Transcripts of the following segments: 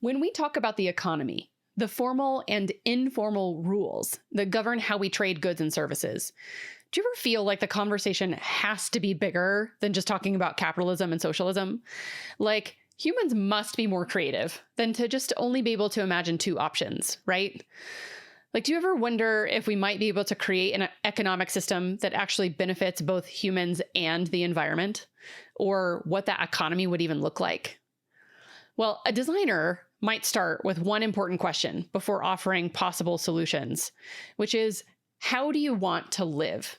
When we talk about the economy, the formal and informal rules that govern how we trade goods and services, do you ever feel like the conversation has to be bigger than just talking about capitalism and socialism? Like, humans must be more creative than to just only be able to imagine two options, right? Like, do you ever wonder if we might be able to create an economic system that actually benefits both humans and the environment? Or what that economy would even look like? Well, a designer might start with one important question before offering possible solutions, which is, how do you want to live?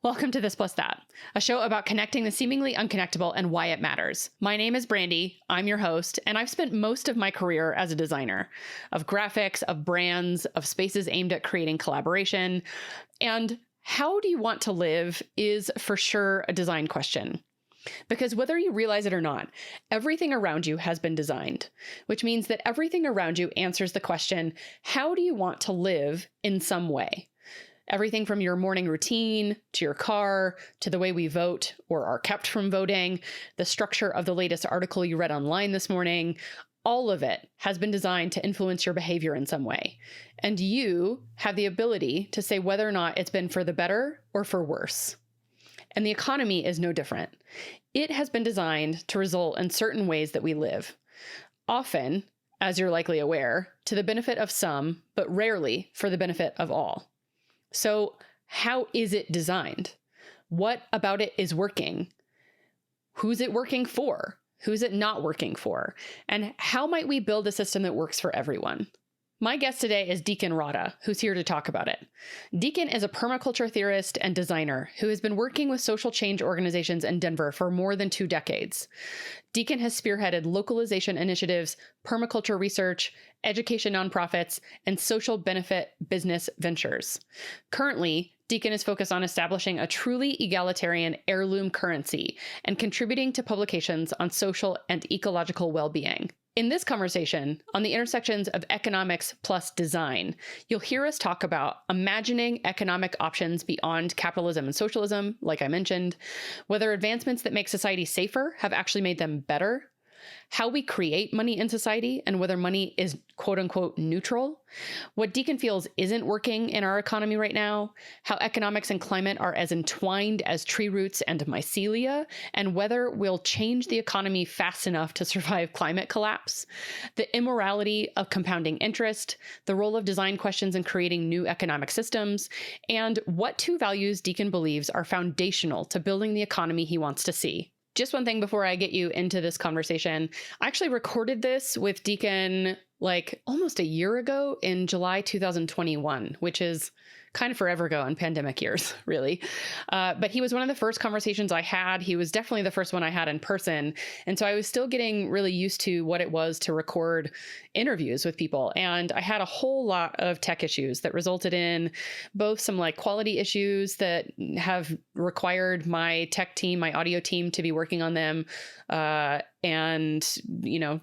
Welcome to This Plus That, a show about connecting the seemingly unconnectable and why it matters. My name is Brandy, I'm your host, and I've spent most of my career as a designer of graphics, of brands, of spaces aimed at creating collaboration. And how do you want to live is for sure a design question. Because whether you realize it or not, everything around you has been designed, which means that everything around you answers the question, how do you want to live in some way? Everything from your morning routine, to your car, to the way we vote or are kept from voting, the structure of the latest article you read online this morning, all of it has been designed to influence your behavior in some way. And you have the ability to say whether or not it's been for the better or for worse. And the economy is no different. It has been designed to result in certain ways that we live. Often, as you're likely aware, to the benefit of some, but rarely for the benefit of all. So how is it designed? What about it is working? Who's it working for? Who's it not working for? And how might we build a system that works for everyone? My guest today is Deacon Rodda, who's here to talk about it. Deacon is a permaculture theorist and designer who has been working with social change organizations in Denver for more than 2 decades. Deacon has spearheaded localization initiatives, permaculture research, education nonprofits, and social benefit business ventures. Currently, Deacon is focused on establishing a truly egalitarian heirloom currency and contributing to publications on social and ecological well-being. In this conversation, on the intersections of economics plus design, you'll hear us talk about imagining economic options beyond capitalism and socialism, like I mentioned, whether advancements that make society safer have actually made them better, how we create money in society and whether money is quote unquote neutral, what Deacon feels isn't working in our economy right now, how economics and climate are as entwined as tree roots and mycelia, and whether we'll change the economy fast enough to survive climate collapse, the immorality of compounding interest, the role of design questions in creating new economic systems, and what 2 values Deacon believes are foundational to building the economy he wants to see. Just one thing before I get you into this conversation. I actually recorded this with Deacon like almost a year ago in July 2021, which is kind of forever ago in pandemic years, really. But he was one of the first conversations I had. He was definitely the first one I had in person. And so I was still getting really used to what it was to record interviews with people. And I had a whole lot of tech issues that resulted in both some like quality issues that have required my tech team, my audio team to be working on them. And,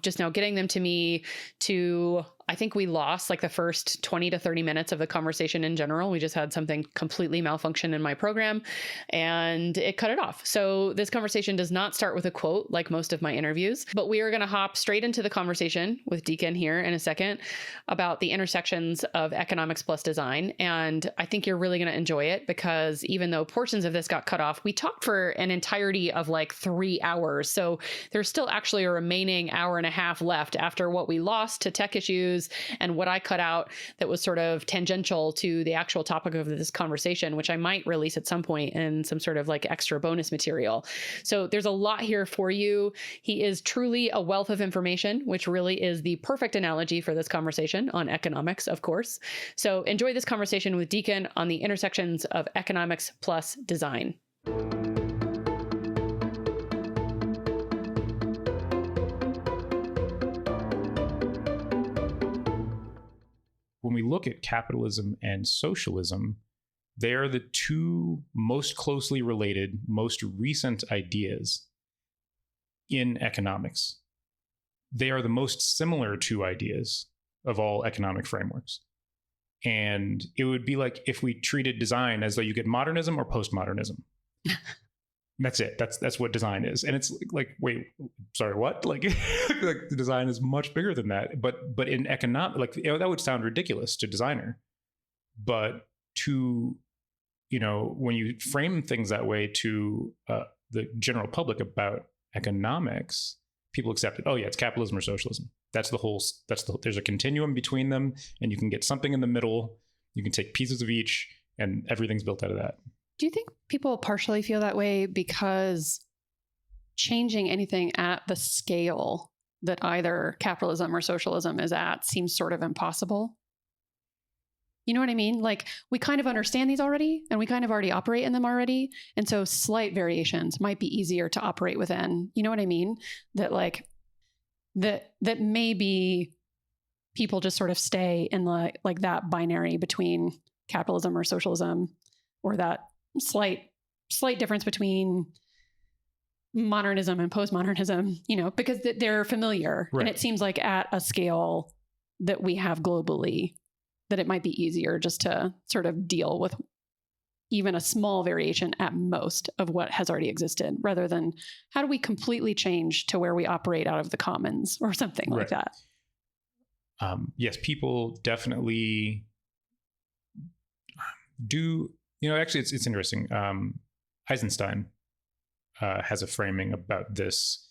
just now getting them to me to, I think we lost like the first 20 to 30 minutes of the conversation in general. We just had something completely malfunction in my program and it cut it off. So this conversation does not start with a quote like most of my interviews, but we are going to hop straight into the conversation with Deacon here in a second about the intersections of economics plus design. And I think you're really going to enjoy it because even though portions of this got cut off, we talked for an entirety of like 3 hours. So there's still actually a remaining hour and a half left after what we lost to tech issues and what I cut out that was sort of tangential to the actual topic of this conversation, which I might release at some point in some sort of like extra bonus material. So there's a lot here for you. He is truly a wealth of information, which really is the perfect analogy for this conversation on economics, of course. So enjoy this conversation with Deacon on the intersections of economics plus design. When we look at capitalism and socialism, they are the 2 most closely related, most recent ideas in economics. They are the most similar 2 ideas of all economic frameworks. And it would be like if we treated design as though you get modernism or postmodernism. That's it. That's what design is. And it's like, wait, sorry, what? Like, like the design is much bigger than that. But in economic, like, that would sound ridiculous to designer. But to, when you frame things that way to the general public about economics, people accept it. Oh yeah, it's capitalism or socialism. There's a continuum between them, and you can get something in the middle. You can take pieces of each, and everything's built out of that. Do you think people partially feel that way because changing anything at the scale that either capitalism or socialism is at seems sort of impossible? You know what I mean? Like, we kind of understand these already, and we kind of already operate in them already. And so slight variations might be easier to operate within. You know what I mean? That like, that maybe people just sort of stay in like that binary between capitalism or socialism, or that slight difference between modernism and postmodernism, because they're familiar. Right. And it seems like at a scale that we have globally, that it might be easier just to sort of deal with even a small variation at most of what has already existed, rather than how do we completely change to where we operate out of the commons or something like that. Yes, people definitely do. Actually, it's interesting. Eisenstein has a framing about this.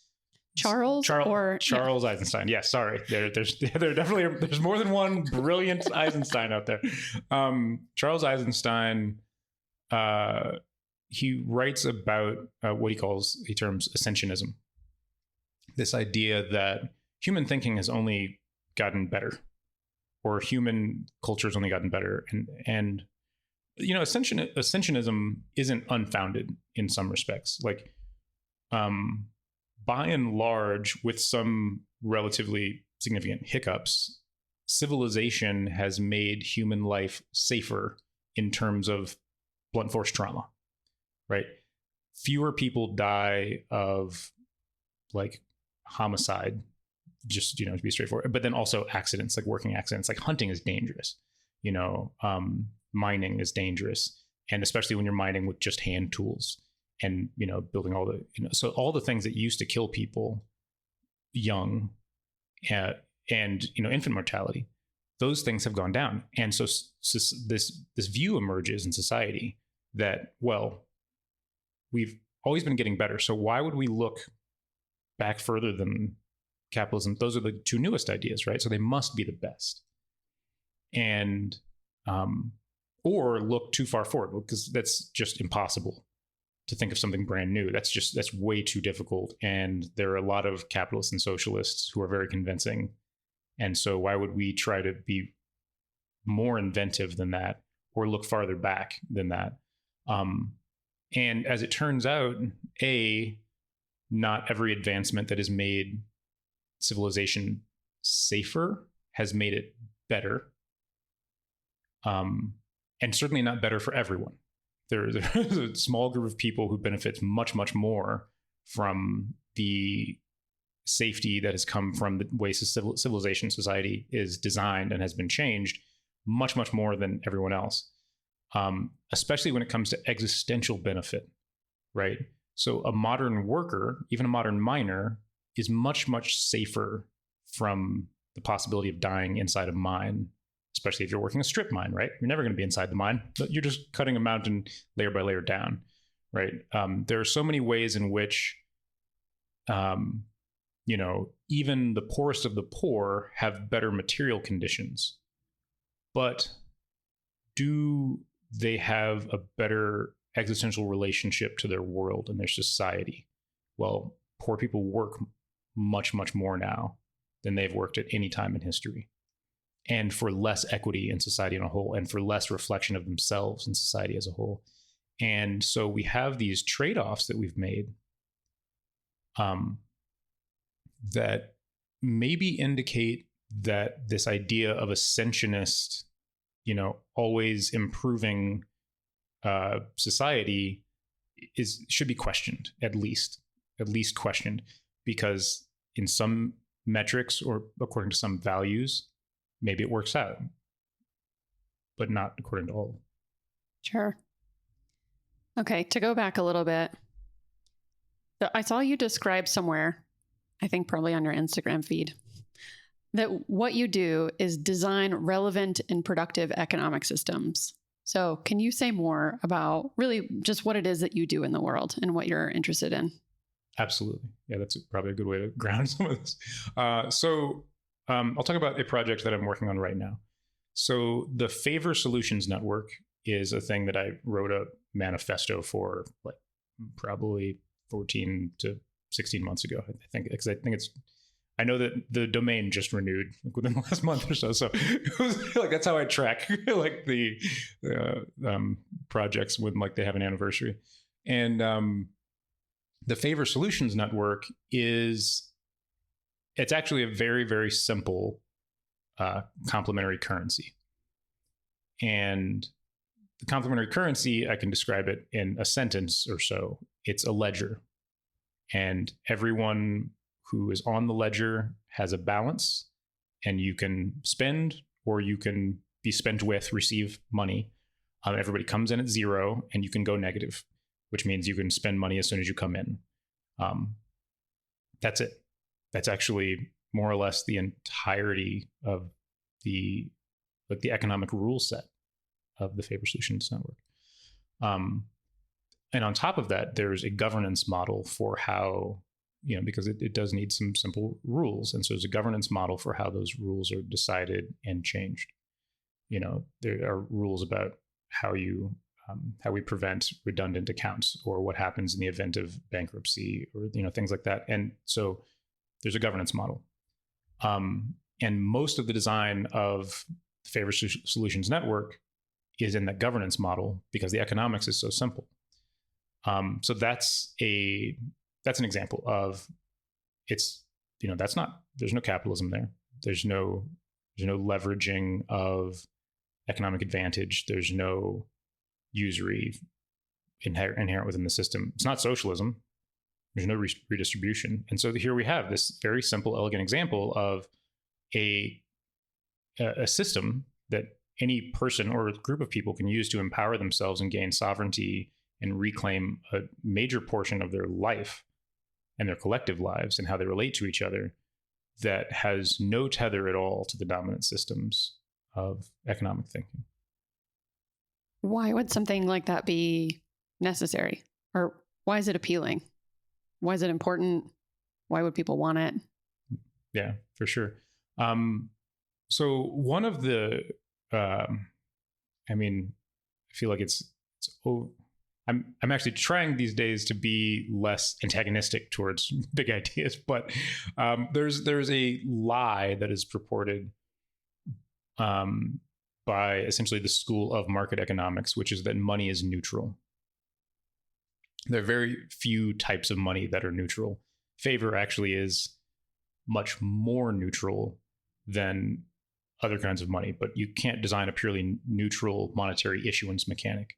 Charles Eisenstein. Yeah, sorry. There's more than one brilliant Eisenstein out there. Charles Eisenstein, he writes about what he terms ascensionism. This idea that human thinking has only gotten better, or human culture has only gotten better, and ascensionism isn't unfounded in some respects. Like, by and large, with some relatively significant hiccups, civilization has made human life safer in terms of blunt force trauma, right? Fewer people die of like homicide, just, to be straightforward, but then also accidents, like working accidents. Like hunting is dangerous, mining is dangerous. And especially when you're mining with just hand tools and, building all the, so all the things that used to kill people young and, infant mortality, those things have gone down. And so this view emerges in society that, well, we've always been getting better. So why would we look back further than capitalism? Those are the two newest ideas, right? So they must be the best. And, or look too far forward, because that's just impossible to think of something brand new. That's way too difficult. And there are a lot of capitalists and socialists who are very convincing. And so why would we try to be more inventive than that, or look farther back than that? And as it turns out, not every advancement that has made civilization safer has made it better. And certainly not better for everyone. There's a small group of people who benefits much, much more from the safety that has come from the ways civilization society is designed and has been changed, much, much more than everyone else, especially when it comes to existential benefit, right? So a modern worker, even a modern miner, is much, much safer from the possibility of dying inside a mine, especially if you're working a strip mine, right? You're never going to be inside the mine, but you're just cutting a mountain layer by layer down, right? There are so many ways in which, even the poorest of the poor have better material conditions, but do they have a better existential relationship to their world and their society? Well, poor people work much, much more now than they've worked at any time in history, and for less equity in society as a whole, and for less reflection of themselves in society as a whole. And so we have these trade-offs that we've made that maybe indicate that this idea of ascensionist, always improving society should be questioned, at least questioned, because in some metrics, or according to some values, maybe it works out, but not according to all. Sure. Okay, to go back a little bit, I saw you describe somewhere, I think probably on your Instagram feed, that what you do is design relevant and productive economic systems. So can you say more about really just what it is that you do in the world and what you're interested in? Absolutely. Yeah, that's probably a good way to ground some of this. I'll talk about a project that I'm working on right now. So the Favor Solutions Network is a thing that I wrote a manifesto for like probably 14 to 16 months ago, I think, because I know that the domain just renewed within the last month or so. So it was like, that's how I track like the projects when like they have an anniversary. And the Favor Solutions Network it's actually a very, very simple complementary currency. And the complementary currency, I can describe it in a sentence or so. It's a ledger. And everyone who is on the ledger has a balance, and you can spend or you can be spent with, receive money. Everybody comes in at zero and you can go negative, which means you can spend money as soon as you come in. That's it. That's actually more or less the entirety of the economic rule set of the Favor Solutions Network. And on top of that, there's a governance model for how, because it does need some simple rules. And so there's a governance model for how those rules are decided and changed. There are rules about how we prevent redundant accounts, or what happens in the event of bankruptcy, or things like that. And so there's a governance model, and most of the design of the Favor Solutions Network is in that governance model because the economics is so simple. So that's an example of there's no capitalism there. There's no leveraging of economic advantage. There's no usury inherent within the system. It's not socialism. There's no redistribution. And so here we have this very simple, elegant example of a system that any person or group of people can use to empower themselves and gain sovereignty and reclaim a major portion of their life and their collective lives and how they relate to each other, that has no tether at all to the dominant systems of economic thinking. Why would something like that be necessary? Or why is it appealing? Why is it important? Why would people want it? Yeah, for sure. So one of the, I feel like I'm actually trying these days to be less antagonistic towards big ideas, but there's a lie that is purported by essentially the school of market economics, which is that money is neutral. There are very few types of money that are neutral. Favor actually is much more neutral than other kinds of money, but you can't design a purely neutral monetary issuance mechanic.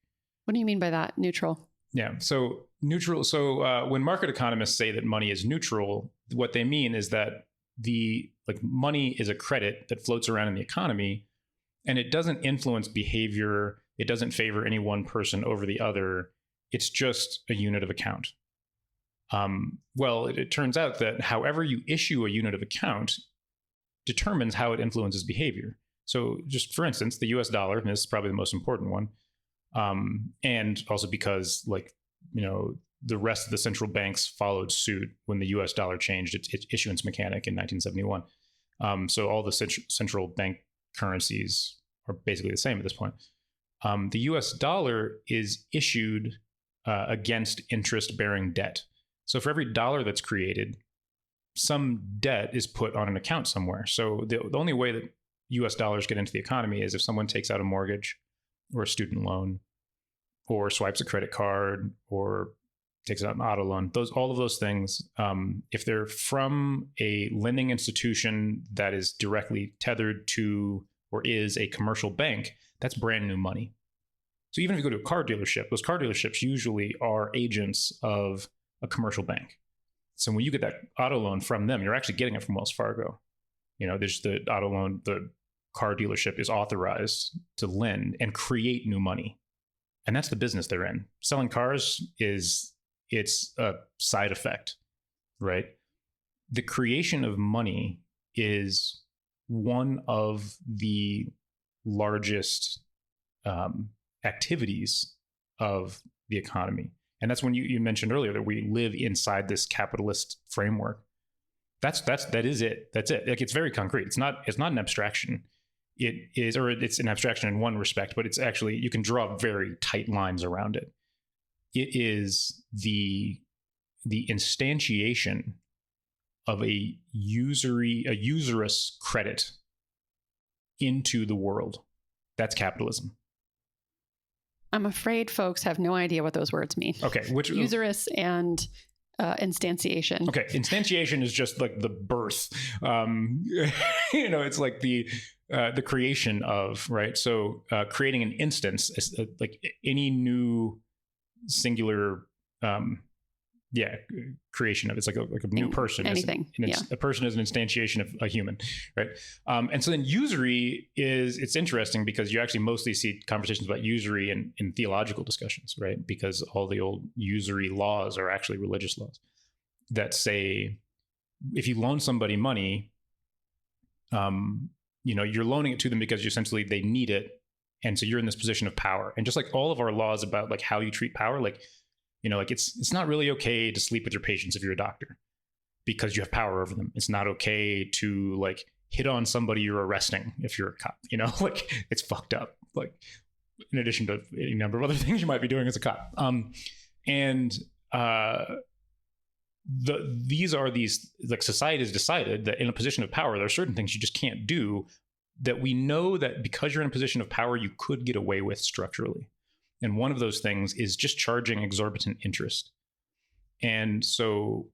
What do you mean by that, neutral? Yeah, so neutral. So when market economists say that money is neutral, what they mean is that money is a credit that floats around in the economy, and it doesn't influence behavior. It doesn't favor any one person over the other. It's just a unit of account. Well, it turns out that however you issue a unit of account determines how it influences behavior. So just for instance, the US dollar, and this is probably the most important one, and also because the rest of the central banks followed suit when the US dollar changed its issuance mechanic in 1971. So all the central bank currencies are basically the same at this point. The US dollar is issued against interest-bearing debt. So for every dollar that's created, some debt is put on an account somewhere. So the only way that US dollars get into the economy is if someone takes out a mortgage or a student loan or swipes a credit card or takes out an auto loan. All of those things, if they're from a lending institution that is directly tethered to or is a commercial bank, that's brand new money. So even if you go to a car dealership, those car dealerships usually are agents of a commercial bank. So when you get that auto loan from them, you're actually getting it from Wells Fargo. There's the auto loan, the car dealership is authorized to lend and create new money. And that's the business they're in. Selling cars is it's a side effect, right? The creation of money is one of the largest activities of the economy. And that's when you mentioned earlier that we live inside this capitalist framework. That is it. That's it. Like, it's very concrete. It's not an abstraction. It is, or it's an abstraction in one respect, but it's actually, you can draw very tight lines around it. It is the instantiation of a usurious credit into the world. That's capitalism. I'm afraid folks have no idea what those words mean. Okay, which usurious and instantiation. Okay, instantiation is just like the birth. It's like the creation of, right? So creating an instance, like any new singular, creation of, it's like a new person. Anything. A person is an instantiation of a human, right? And so then usury it's interesting because you actually mostly see conversations about usury in theological discussions, right? Because all the old usury laws are actually religious laws that say, if you loan somebody money, you're loaning it to them because essentially they need it. And so you're in this position of power. And just like all of our laws about like how you treat power, like, it's not really okay to sleep with your patients if you're a doctor because you have power over them. It's not okay to like hit on somebody you're arresting if you're a cop, like it's fucked up. Like, in addition to a number of other things you might be doing as a cop. These like, society has decided that in a position of power, there are certain things you just can't do that we know that because you're in a position of power, you could get away with structurally. And one of those things is just charging exorbitant interest. And so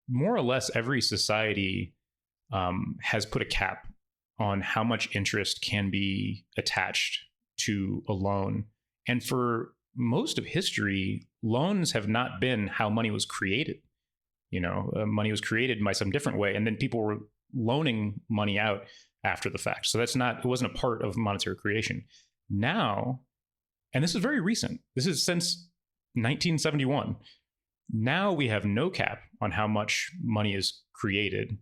more or less every society has put a cap on how much interest can be attached to a loan. And for most of history, loans have not been how money was created. Money was created by some different way. And then people were loaning money out after the fact. So it wasn't a part of monetary creation. Now, and this is very recent. This is since 1971. Now we have no cap on how much money is created,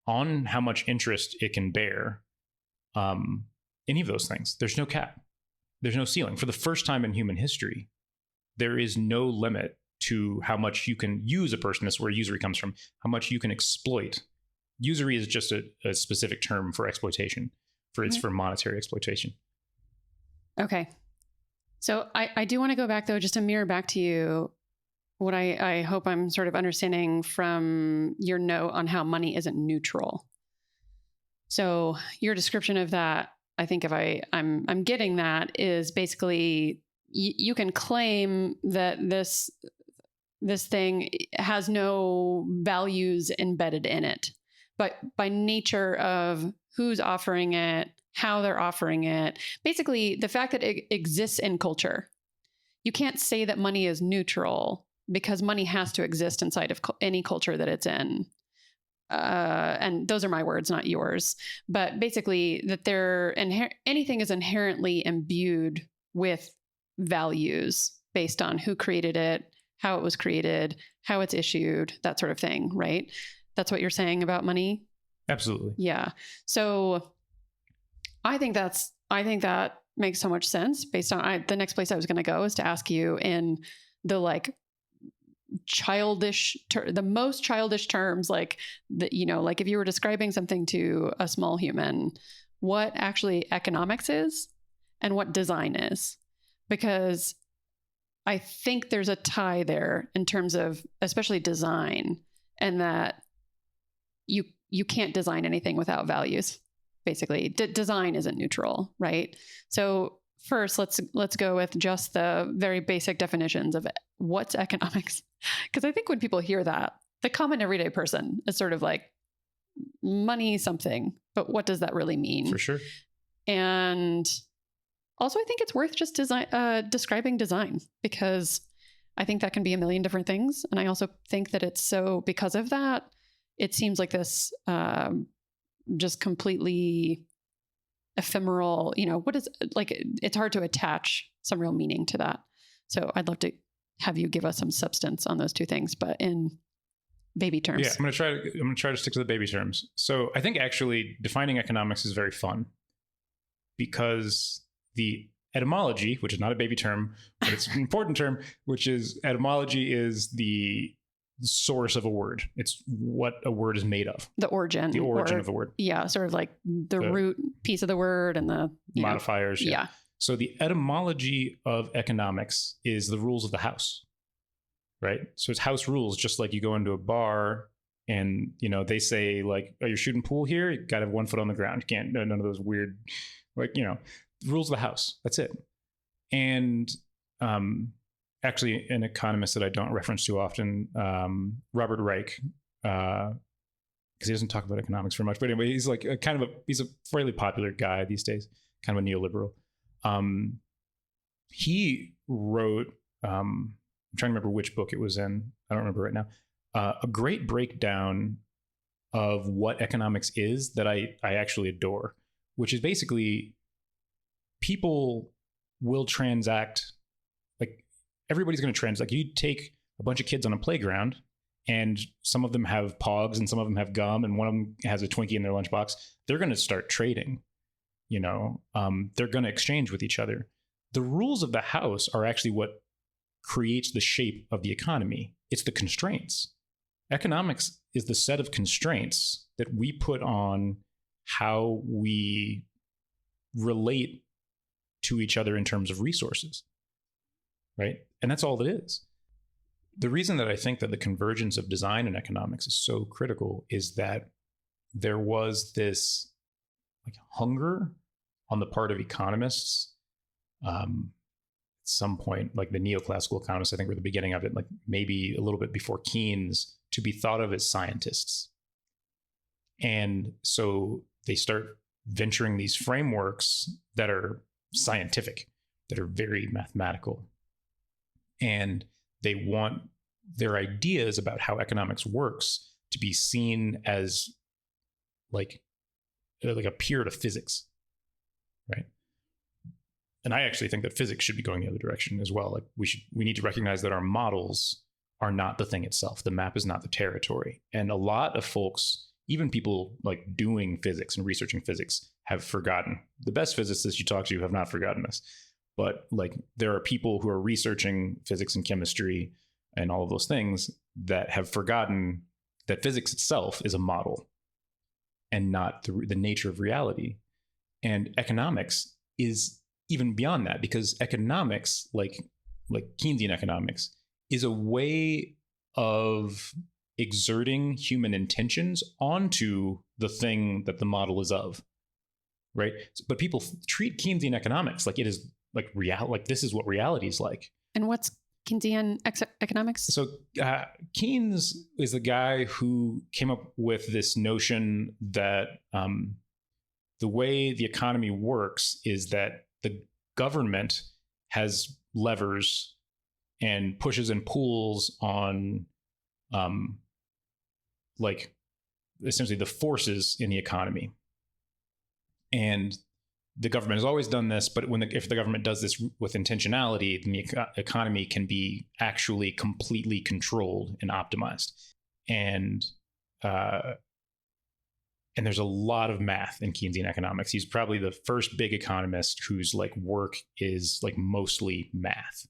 on how much interest it can bear. Any of those things. There's no cap. There's no ceiling. For the first time in human history, there is no limit to how much you can use a person. That's where usury comes from. How much you can exploit. Usury is just a specific term for exploitation. It's for monetary exploitation. Okay. So I do want to go back, though, just to mirror back to you what I hope I'm sort of understanding from your note on how money isn't neutral. So your description of that, I think if I'm getting that, is basically you can claim that this thing has no values embedded in it, but by nature of who's offering it, how they're offering it, basically the fact that it exists in culture. You can't say that money is neutral because money has to exist inside of any culture that it's in. And those are my words, not yours. But basically that anything is inherently imbued with values based on who created it, how it was created, how it's issued, that sort of thing, right? That's what you're saying about money? Absolutely. Yeah. So I think that makes so much sense based on the next place I was going to go is to ask you in the like the most childish terms, like like if you were describing something to a small human, what actually economics is and what design is, because I think there's a tie there in terms of especially design, and that you can't design anything without values. Basically, design isn't neutral, right? So first, let's go with just the very basic definitions of what's economics, because I think when people hear that, the common everyday person is sort of like money something, but what does that really mean? For sure. And also, I think it's worth just describing design, because I think that can be a million different things, and I also think that it's so because of that, it seems like this. Just completely ephemeral, what is like, it's hard to attach some real meaning to that. So I'd love to have you give us some substance on those two things, but in baby terms. Yeah, I'm going to try to stick to the baby terms. So I think actually defining economics is very fun because the etymology, which is not a baby term, but it's an important term, which is etymology is the source of a word. It's what a word is made of. The origin of a word. Yeah, sort of like the root piece of the word and the modifiers. Yeah. So the etymology of economics is the rules of the house, right? So it's house rules, just like you go into a bar and, they say like, oh, you're shooting pool here. You got to have 1 foot on the ground. You can't, none of those weird, rules of the house. That's it. And actually an economist that I don't reference too often, Robert Reich, because he doesn't talk about economics very much, but anyway, he's like he's a fairly popular guy these days, kind of a neoliberal. He wrote, I'm trying to remember which book it was in. I don't remember right now. A great breakdown of what economics is that I actually adore, which is basically people will transact, like everybody's going to transact. Like you take a bunch of kids on a playground and some of them have pogs and some of them have gum and one of them has a Twinkie in their lunchbox. They're going to start trading, they're going to exchange with each other. The rules of the house are actually what creates the shape of the economy. It's the constraints. Economics is the set of constraints that we put on how we relate to each other in terms of resources, right? And that's all it is. The reason that I think that the convergence of design and economics is so critical is that there was this like hunger on the part of economists at some point, like the neoclassical economists, I think were the beginning of it, like maybe a little bit before Keynes, to be thought of as scientists. And so they start venturing these frameworks that are scientific, that are very mathematical. And they want their ideas about how economics works to be seen as like a peer to physics, right? And I actually think that physics should be going the other direction as well. Like we need to recognize that our models are not the thing itself. The map is not the territory. And a lot of folks, even people like doing physics and researching physics, have forgotten. The best physicists you talk to have not forgotten this. But like there are people who are researching physics and chemistry and all of those things that have forgotten that physics itself is a model and not the nature of reality. And economics is even beyond that, because economics, like Keynesian economics, is a way of exerting human intentions onto the thing that the model is of, right? But people treat Keynesian economics like it is like like this is what reality is like. And what's Keynesian economics? So Keynes is the guy who came up with this notion that the way the economy works is that the government has levers and pushes and pulls on like essentially the forces in the economy. And the government has always done this, but if the government does this with intentionality, then the economy can be actually completely controlled and optimized. And there's a lot of math in Keynesian economics. He's probably the first big economist whose like work is like mostly math.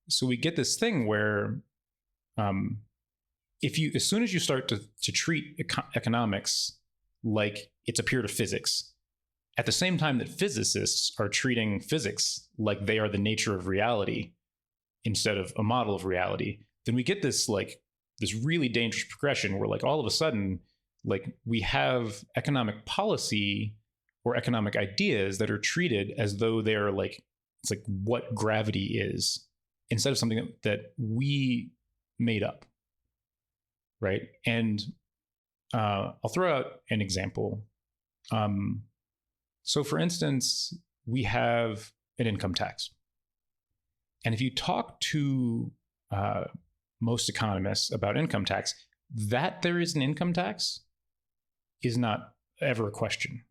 So we get this thing where as soon as you start to treat economics like it's a peer to physics, at the same time that physicists are treating physics like they are the nature of reality instead of a model of reality, then we get this really dangerous progression where like all of a sudden, like we have economic policy or economic ideas that are treated as though they're like, it's like what gravity is instead of something that we made up. Right. And I'll throw out an example. So for instance, we have an income tax. And if you talk to most economists about income tax, that there is an income tax is not ever a question.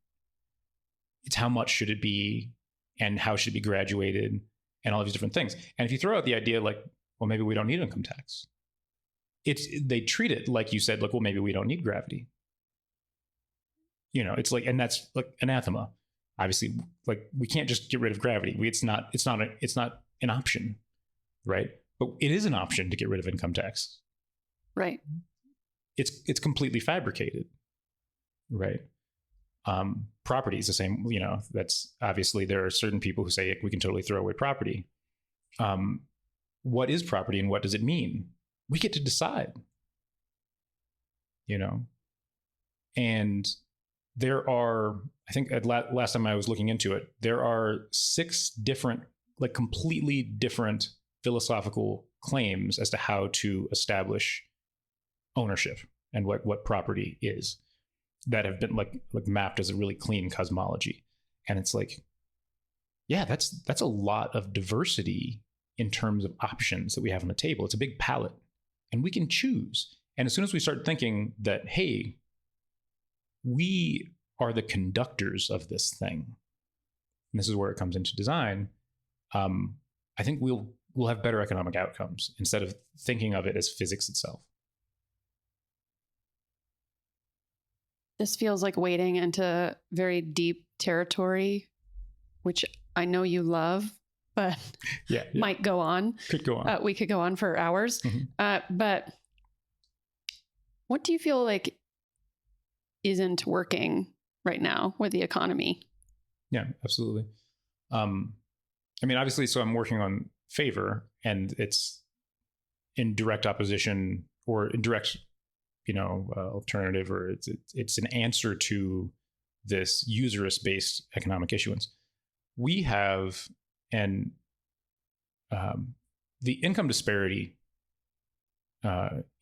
It's how much should it be? and how should it be graduated and all these different things. And if you throw out the idea like, well, maybe we don't need income tax, they treat it like you said, like, well, maybe we don't need gravity. It's like, and that's like anathema. Obviously, like, we can't just get rid of gravity. It's not an option, right? But it is an option to get rid of income tax. Right. It's completely fabricated, right? Property is the same. That's obviously, there are certain people who say we can totally throw away property. What is property and what does it mean? We get to decide, and there are, I think last time I was looking into it, there are 6 different, like completely different philosophical claims as to how to establish ownership and what property is, that have been like mapped as a really clean cosmology. And it's like, yeah, that's a lot of diversity in terms of options that we have on the table. It's a big palette, and we can choose. And as soon as we start thinking that, hey, we are the conductors of this thing, and this is where it comes into design, I think we'll have better economic outcomes instead of thinking of it as physics itself. This feels like wading into very deep territory, which I know you love, but might go on. Could go on. We could go on for hours. Mm-hmm. But what do you feel like isn't working right now with the economy? Yeah, absolutely. Obviously, so I'm working on favor, and it's in direct opposition or in direct, alternative, or it's an answer to this usurous-based economic issuance. We have the income disparity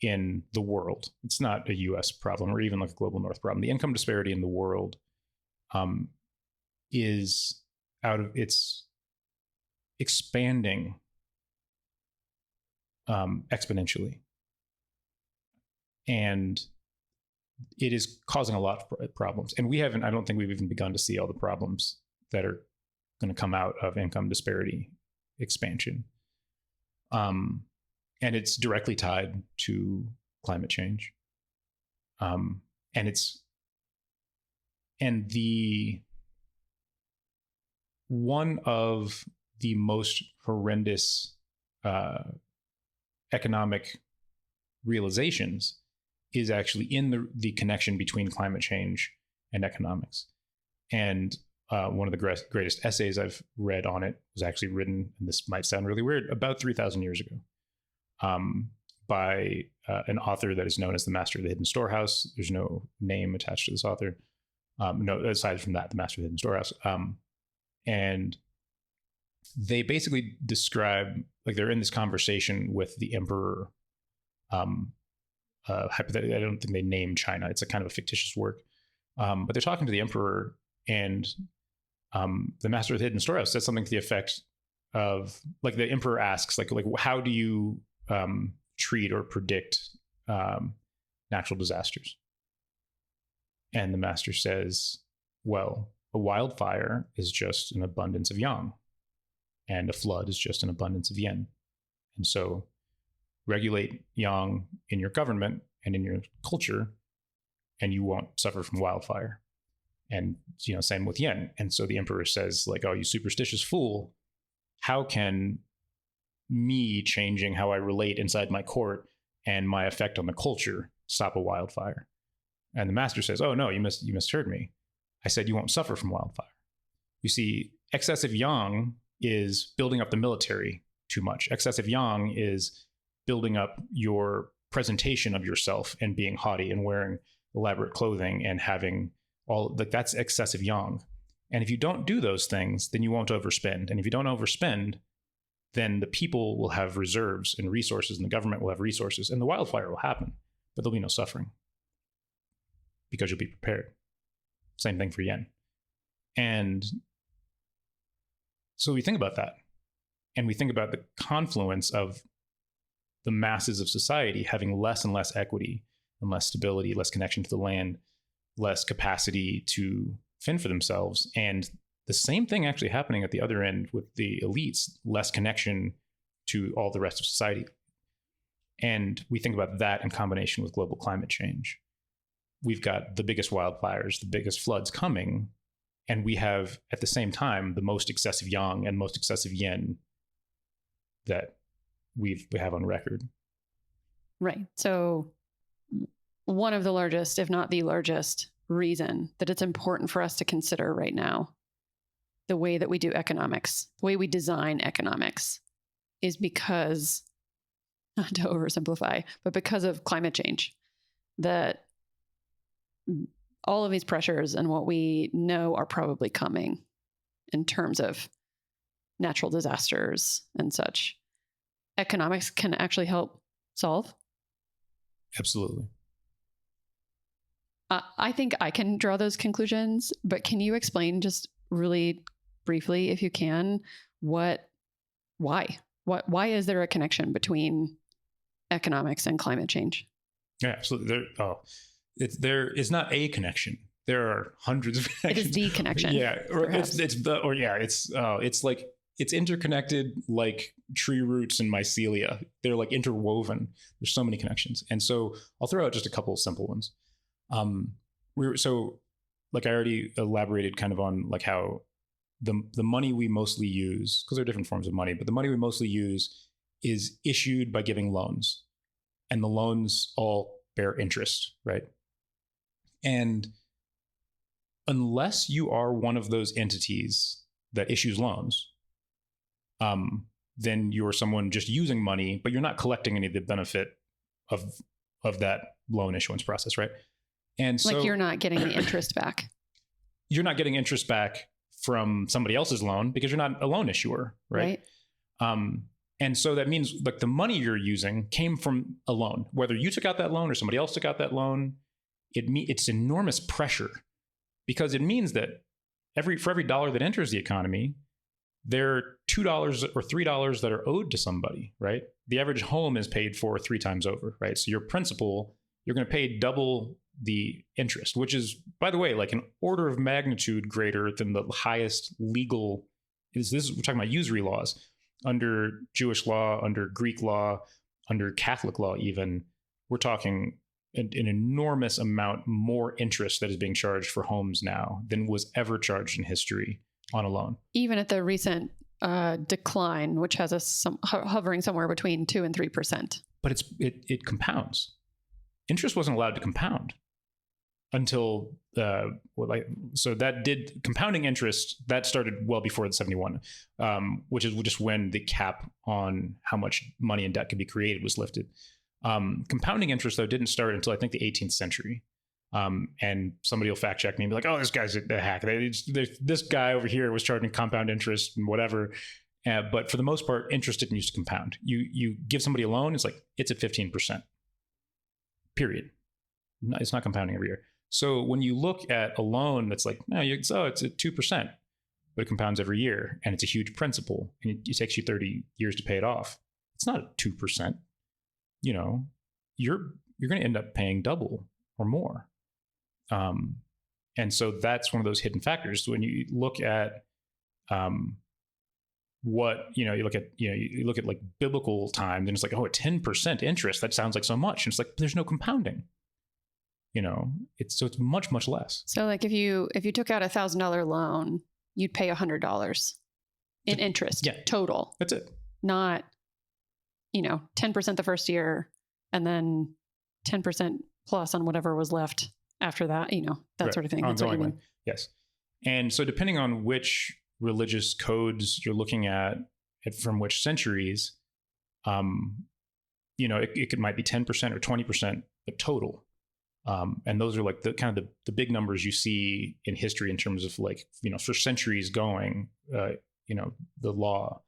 in the world. It's not a U.S. problem or even like a global North problem. The income disparity in the world is it's expanding exponentially. And it is causing a lot of problems. And I don't think we've even begun to see all the problems that are going to come out of income disparity expansion. And it's directly tied to climate change. One of the most horrendous economic realizations is actually in the connection between climate change and economics. And one of the greatest essays I've read on it was actually written, and this might sound really weird, about 3,000 years ago, by an author that is known as the Master of the Hidden Storehouse. There's no name attached to this author. No, aside from that, the Master of the Hidden Storehouse. And they basically describe, like, they're in this conversation with the emperor. Hypothetically, I don't think they name China. It's a kind of a fictitious work. But they're talking to the emperor, and the Master of the Hidden Storehouse says something to the effect of, like, the emperor asks, like how do you treat or predict natural disasters? And the master says, well, a wildfire is just an abundance of yang, and a flood is just an abundance of yin. And so regulate yang in your government and in your culture, and you won't suffer from wildfire. And, same with yin. And so the emperor says, like, oh, you superstitious fool, how can me changing how I relate inside my court and my effect on the culture stop a wildfire? And the master says, oh, no, you misheard me. I said you won't suffer from wildfire. You see, excessive yang is building up the military too much. Excessive yang is building up your presentation of yourself and being haughty and wearing elaborate clothing and having that's excessive yang. And if you don't do those things, then you won't overspend. And if you don't overspend, then the people will have reserves and resources, and the government will have resources, and the wildfire will happen, but there'll be no suffering because you'll be prepared. Same thing for yen. And so we think about that, and we think about the confluence of the masses of society having less and less equity and less stability, less connection to the land, less capacity to fend for themselves, and the same thing actually happening at the other end with the elites, less connection to all the rest of society. And we think about that in combination with global climate change. We've got the biggest wildfires, the biggest floods coming, and we have at the same time the most excessive yang and most excessive yin that we have on record. Right. So one of the largest, if not the largest, reason that it's important for us to consider right now the way that we do economics, the way we design economics, is because, not to oversimplify, but because of climate change, that all of these pressures and what we know are probably coming in terms of natural disasters and such, economics can actually help solve. Absolutely. I think I can draw those conclusions, but can you explain just really briefly, if you can, why is there a connection between economics and climate change? Yeah, absolutely. There is not a connection. There are hundreds of connections. It is the connection. Yeah, or it's like it's interconnected like tree roots and mycelia. They're like interwoven. There's so many connections, and so I'll throw out just a couple of simple ones. Like I already elaborated kind of on like how the money we mostly use, because there are different forms of money, but the money we mostly use is issued by giving loans, and the loans all bear interest, right? And unless you are one of those entities that issues loans, then you're someone just using money, but you're not collecting any of the benefit of that loan issuance process, right? And so, like, you're not getting the interest back. You're not getting interest back from somebody else's loan because you're not a loan issuer, right? And so that means like the money you're using came from a loan, whether you took out that loan or somebody else took out that loan. It's enormous pressure, because it means that for every dollar that enters the economy, there are $2 or $3 that are owed to somebody, right? The average home is paid for 3 times over, right? So your principal, you're going to pay double the interest, which is, by the way, like an order of magnitude greater than the highest legal. We're talking about usury laws under Jewish law, under Greek law, under Catholic law. Even we're talking an enormous amount more interest that is being charged for homes now than was ever charged in history on a loan. Even at the recent decline, which has us hovering somewhere between 2% and 3%. But it compounds. Interest wasn't allowed to compound until so that did compounding interest that started well before the 71, which is just when the cap on how much money and debt could be created was lifted. Compounding interest though didn't start until I think the 18th century. And somebody will fact check me and be like, "Oh, this guy's a hack. This guy over here was charging compound interest and whatever." But for the most part, interest didn't used to compound. You give somebody a loan, it's at 15%. Period. It's not compounding every year. So when you look at a loan that's like, it's at 2%, but it compounds every year, and it's a huge principal, and it takes you 30 years to pay it off. It's not at 2%. You're going to end up paying double or more. And so that's one of those hidden factors. So when you look at you look at like biblical times, and it's like, a 10% interest, that sounds like so much. And it's like, there's no compounding. It's much, much less. So like if you took out $1,000 loan, you'd pay $100 in interest total. That's it. Not, 10% the first year and then 10% plus on whatever was left after that, that sort of thing. That's what you mean. Yes. And so depending on which religious codes you're looking at from which centuries, it might be 10% or 20% the total. And those are like the kind of the big numbers you see in history in terms of like, for centuries going, the law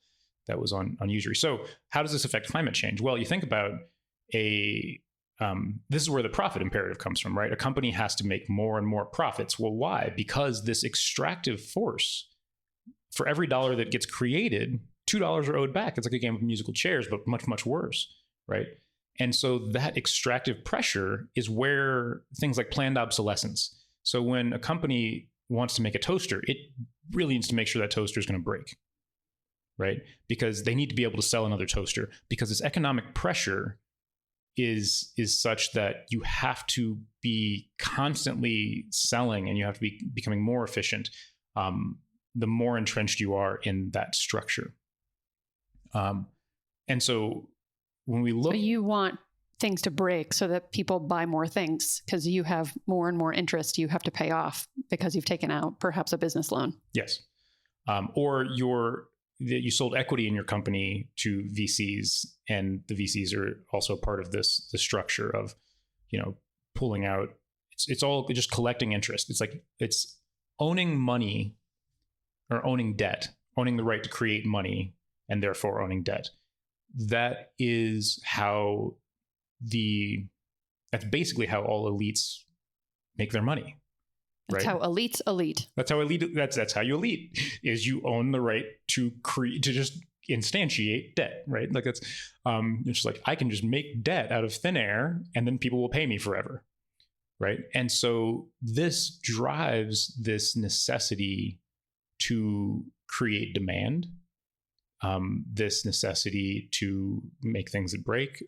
that was on usury. So how does this affect climate change? Well, you think about this is where the profit imperative comes from, right? A company has to make more and more profits. Well, why? Because this extractive force, for every dollar that gets created, $2 are owed back. It's like a game of musical chairs, but much, much worse, right? And so that extractive pressure is where things like planned obsolescence. So when a company wants to make a toaster, it really needs to make sure that toaster is going to break, right? Because they need to be able to sell another toaster, because this economic pressure is such that you have to be constantly selling, and you have to be becoming more efficient, the more entrenched you are in that structure. And so when we look, so you want things to break so that people buy more things because you have more and more interest you have to pay off because you've taken out perhaps a business loan. Yes. Or you sold equity in your company to VCs, and the VCs are also part of the structure of, pulling out. It's all just collecting interest. It's like, it's owning money or owning debt, owning the right to create money, and therefore owning debt. That is that's basically how all elites make their money. That's right? how elites elite. That's how elite. That's how you elite, is you own the right to just instantiate debt, right? Like it's just like, I can just make debt out of thin air, and then people will pay me forever, right? And so this drives this necessity to create demand, this necessity to make things that break,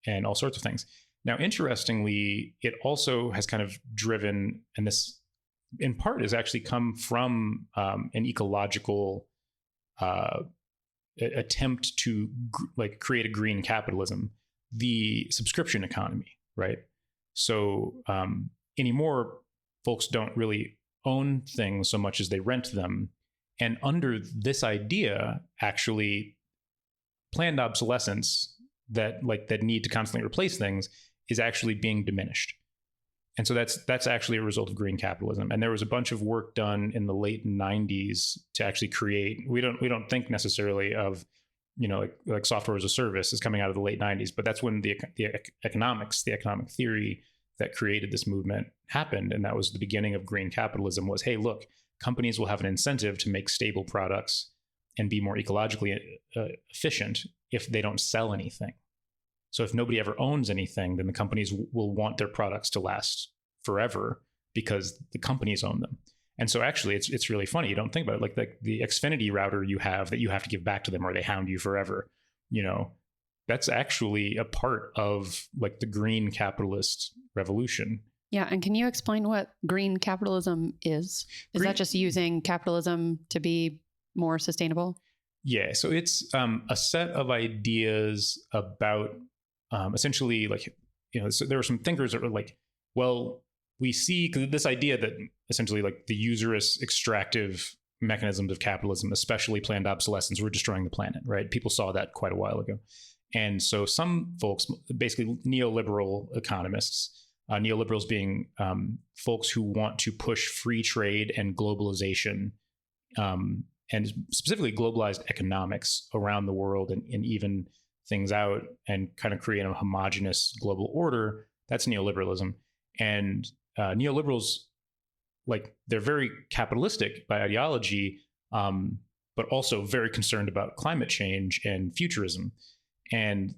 and all sorts of things. Now, interestingly, it also has kind of driven, and this in part has actually come from an ecological attempt to create a green capitalism, the subscription economy, right? So anymore, folks don't really own things so much as they rent them. And under this idea, actually, planned obsolescence that need to constantly replace things is actually being diminished. And so that's actually a result of green capitalism. And there was a bunch of work done in the late 90s to actually create, we don't think necessarily of, like software as a service is coming out of the late 90s, but that's when the economic theory that created this movement happened. And that was the beginning of green capitalism, was, hey, look, companies will have an incentive to make stable products and be more ecologically efficient if they don't sell anything. So if nobody ever owns anything, then the companies will want their products to last forever because the companies own them. And so actually, it's really funny. You don't think about it, like the Xfinity router you have that you have to give back to them or they hound you forever. That's actually a part of like the green capitalist revolution. Yeah. And can you explain what green capitalism is? Is that just using capitalism to be more sustainable? Yeah. So it's a set of ideas about essentially so there were some thinkers that were like, well, we see, because this idea that essentially like the usurious extractive mechanisms of capitalism, especially planned obsolescence, were destroying the planet, right? People saw that quite a while ago. And so some folks, basically neoliberal economists, neoliberals being folks who want to push free trade and globalization, and specifically globalized economics around the world, and even things out and kind of create a homogenous global order. That's neoliberalism. And neoliberals, they're very capitalistic by ideology, but also very concerned about climate change and futurism. And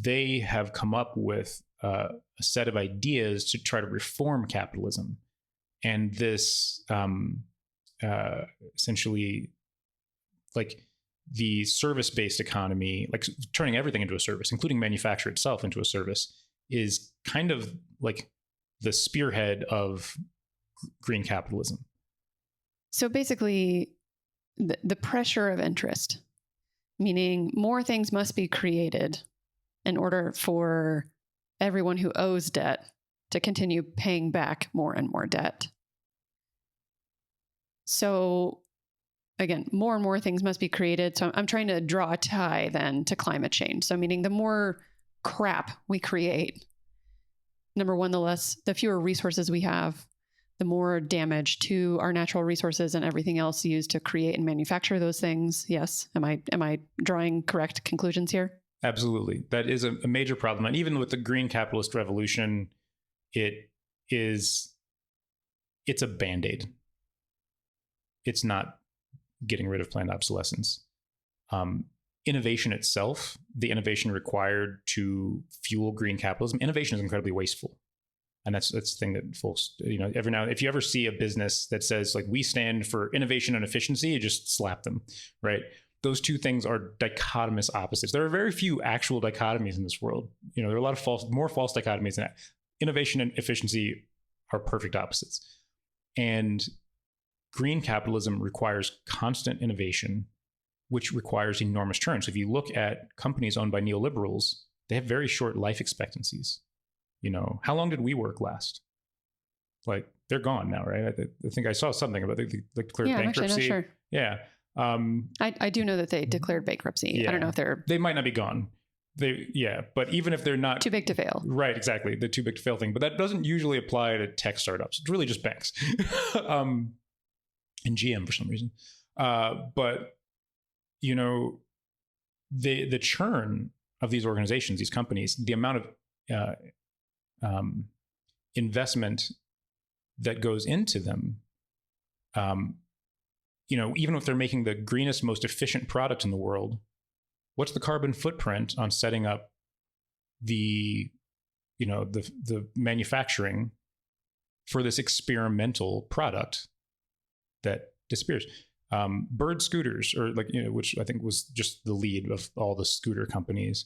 they have come up with a set of ideas to try to reform capitalism. And this essentially, the service-based economy, turning everything into a service, including manufacture itself into a service, is kind of like the spearhead of green capitalism. So basically, the pressure of interest, meaning more things must be created in order for everyone who owes debt to continue paying back more and more debt. So again, more and more things must be created. So I'm trying to draw a tie then to climate change. So meaning the more crap we create, number one, the fewer resources we have, the more damage to our natural resources and everything else used to create and manufacture those things. Yes. Am I drawing correct conclusions here? Absolutely. That is a major problem. And even with the green capitalist revolution, it's a Band-Aid. It's not getting rid of planned obsolescence. Innovation itself, the innovation required to fuel green capitalism, innovation is incredibly wasteful. And that's the thing that folks, every now, if you ever see a business that says like, we stand for innovation and efficiency, you just slap them, right? Those two things are dichotomous opposites. There are very few actual dichotomies in this world. There are a lot of more false dichotomies than that. Innovation and efficiency are perfect opposites. And green capitalism requires constant innovation, which requires enormous churn. So if you look at companies owned by neoliberals, they have very short life expectancies. How long did WeWork last? Like, they're gone now, right? I think I saw something about they declared bankruptcy. I'm actually not sure. Yeah. I do know that they declared bankruptcy. Yeah. I don't know if they might not be gone. But even if they're not too big to fail. Right, exactly. The too big to fail thing. But that doesn't usually apply to tech startups. It's really just banks. And GM for some reason. But the churn of these organizations, these companies, the amount of investment that goes into them, even if they're making the greenest, most efficient product in the world, what's the carbon footprint on setting up the manufacturing for this experimental product that disappears? Bird scooters, or which I think was just the lead of all the scooter companies.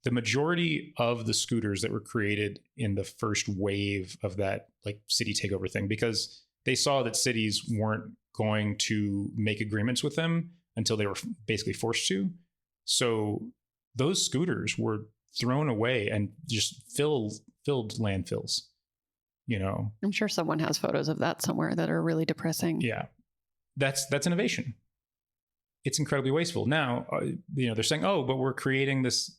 The majority of the scooters that were created in the first wave of that city takeover thing, because they saw that cities weren't going to make agreements with them until they were basically forced to. So those scooters were thrown away and just filled landfills. I'm sure someone has photos of that somewhere that are really depressing. Yeah, that's innovation. It's incredibly wasteful. Now, they're saying, oh, but we're creating this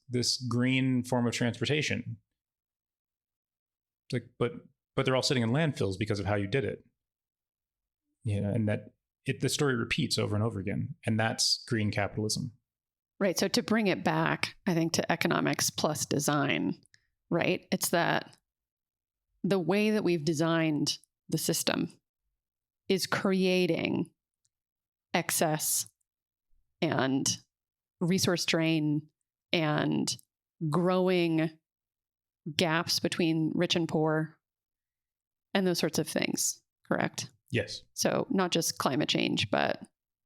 green form of transportation. It's like, but they're all sitting in landfills because of how you did it. And the story repeats over and over again. And that's green capitalism. Right. So to bring it back, I think, to economics plus design, right? It's that the way that we've designed the system is creating excess and resource drain and growing gaps between rich and poor and those sorts of things, correct? Yes. So not just climate change, but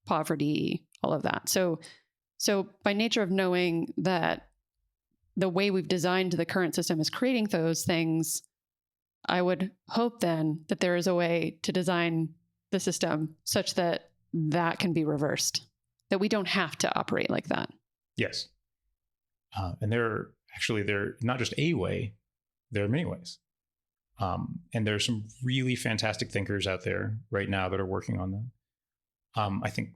poverty, all of that. So by nature of knowing that the way we've designed the current system is creating those things, I would hope then that there is a way to design the system such that that can be reversed, that we don't have to operate like that. Yes. And they're not just a way, there are many ways. And there are some really fantastic thinkers out there right now that are working on that. I think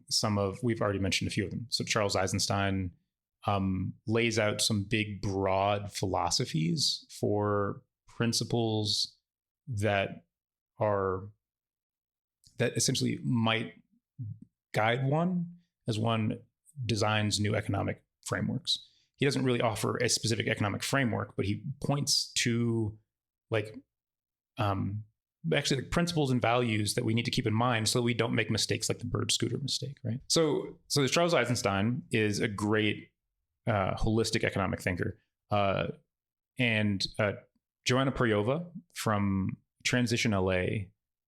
we've already mentioned a few of them. So Charles Eisenstein lays out some big, broad philosophies for principles that essentially might guide one as one designs new economic frameworks. He doesn't really offer a specific economic framework, but he points to actually principles and values that we need to keep in mind so we don't make mistakes like the bird scooter mistake, right? So this Charles Eisenstein is a great holistic economic thinker. And Joanna Peryova from Transition LA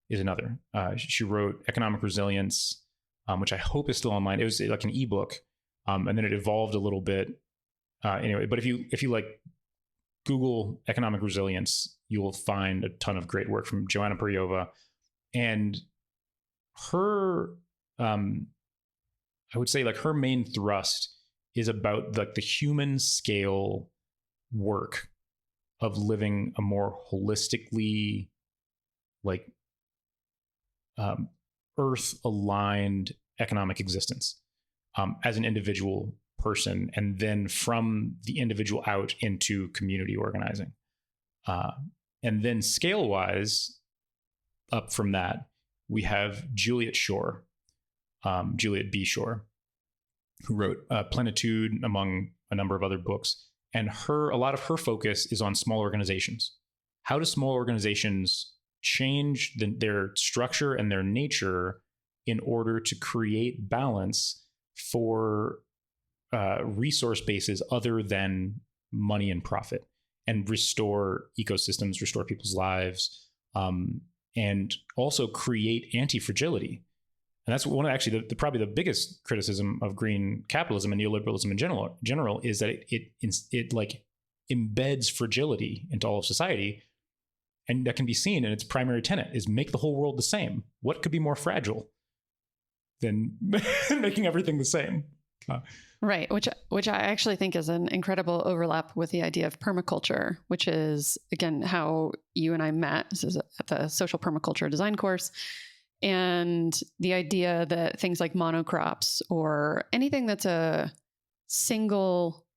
is another. She wrote Economic Resilience, which I hope is still online. It was like an ebook, and then it evolved a little bit. Anyway, but if you Google economic resilience, you will find a ton of great work from Joanna Peryova. And her, I would say her main thrust is about the human scale work of living a more holistically earth aligned economic existence as an individual person, and then from the individual out into community organizing. And then scale wise, up from that, we have Juliet B. Shore, who wrote Plenitude, among a number of other books. And a lot of her focus is on small organizations. How do small organizations change their structure and their nature in order to create balance for resource bases other than money and profit? and restore ecosystems, restore people's lives, and also create anti-fragility. And that's one of actually probably the biggest criticism of green capitalism and neoliberalism in general is that it like embeds fragility into all of society. And that can be seen in its primary tenet is make the whole world the same. What could be more fragile than making everything the same? Right, which I actually think is an incredible overlap with the idea of permaculture, which is, again, how you and I met. This is at the social permaculture design course. And the idea that things like monocrops or anything that's a single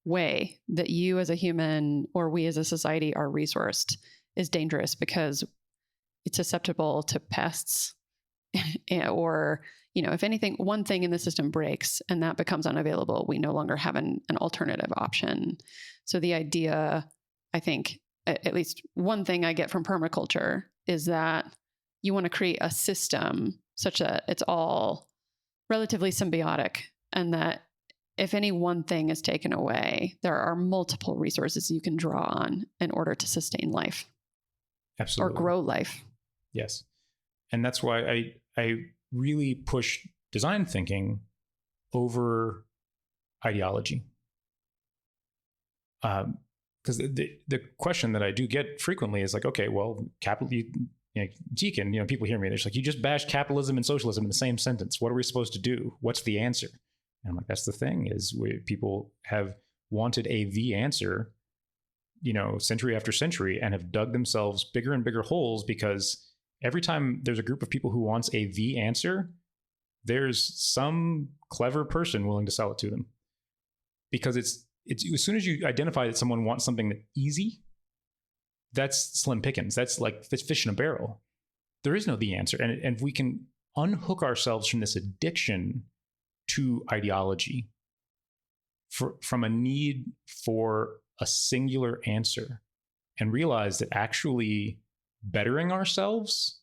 way that you as a human or we as a society are resourced is dangerous because it's susceptible to pests or, if anything, one thing in the system breaks and that becomes unavailable, we no longer have an alternative option. So the idea, I think, at least one thing I get from permaculture is that you want to create a system such that it's all relatively symbiotic and that if any one thing is taken away, there are multiple resources you can draw on in order to sustain life. Absolutely. Or grow life. Yes. And that's why I really push design thinking over ideology. Because the question that I do get frequently is like, okay, well, Deacon, people hear me. They're just like, you just bashed capitalism and socialism in the same sentence. What are we supposed to do? What's the answer? And I'm like, that's the thing is people have wanted the answer, century after century and have dug themselves bigger and bigger holes because every time there's a group of people who wants the answer, there's some clever person willing to sell it to them. Because it's as soon as you identify that someone wants something that's easy, that's slim pickings. That's like fish in a barrel. There is no the answer. And if we can unhook ourselves from this addiction to ideology, from a need for a singular answer, and realize that actually bettering ourselves,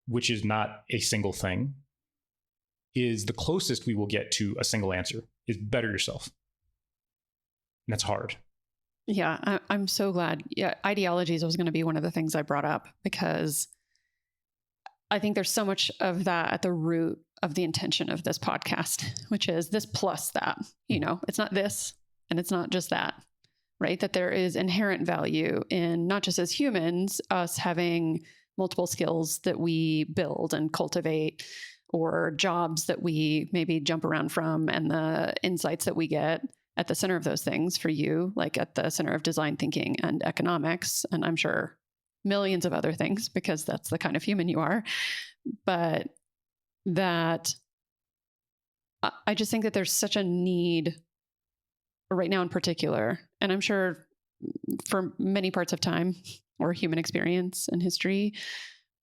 which is not a single thing, is the closest we will get to a single answer, is better yourself. And that's hard. Yeah, I'm so glad. Yeah, ideologies was going to be one of the things I brought up because I think there's so much of that at the root of the intention of this podcast, which is this plus that. It's not this and it's not just that, right? That there is inherent value in not just as humans, us having multiple skills that we build and cultivate or jobs that we maybe jump around from and the insights that we get at the center of those things for you, like at the center of design thinking and economics, and I'm sure millions of other things because that's the kind of human you are. But that I just think that there's such a need right now in particular, and I'm sure for many parts of time or human experience and history,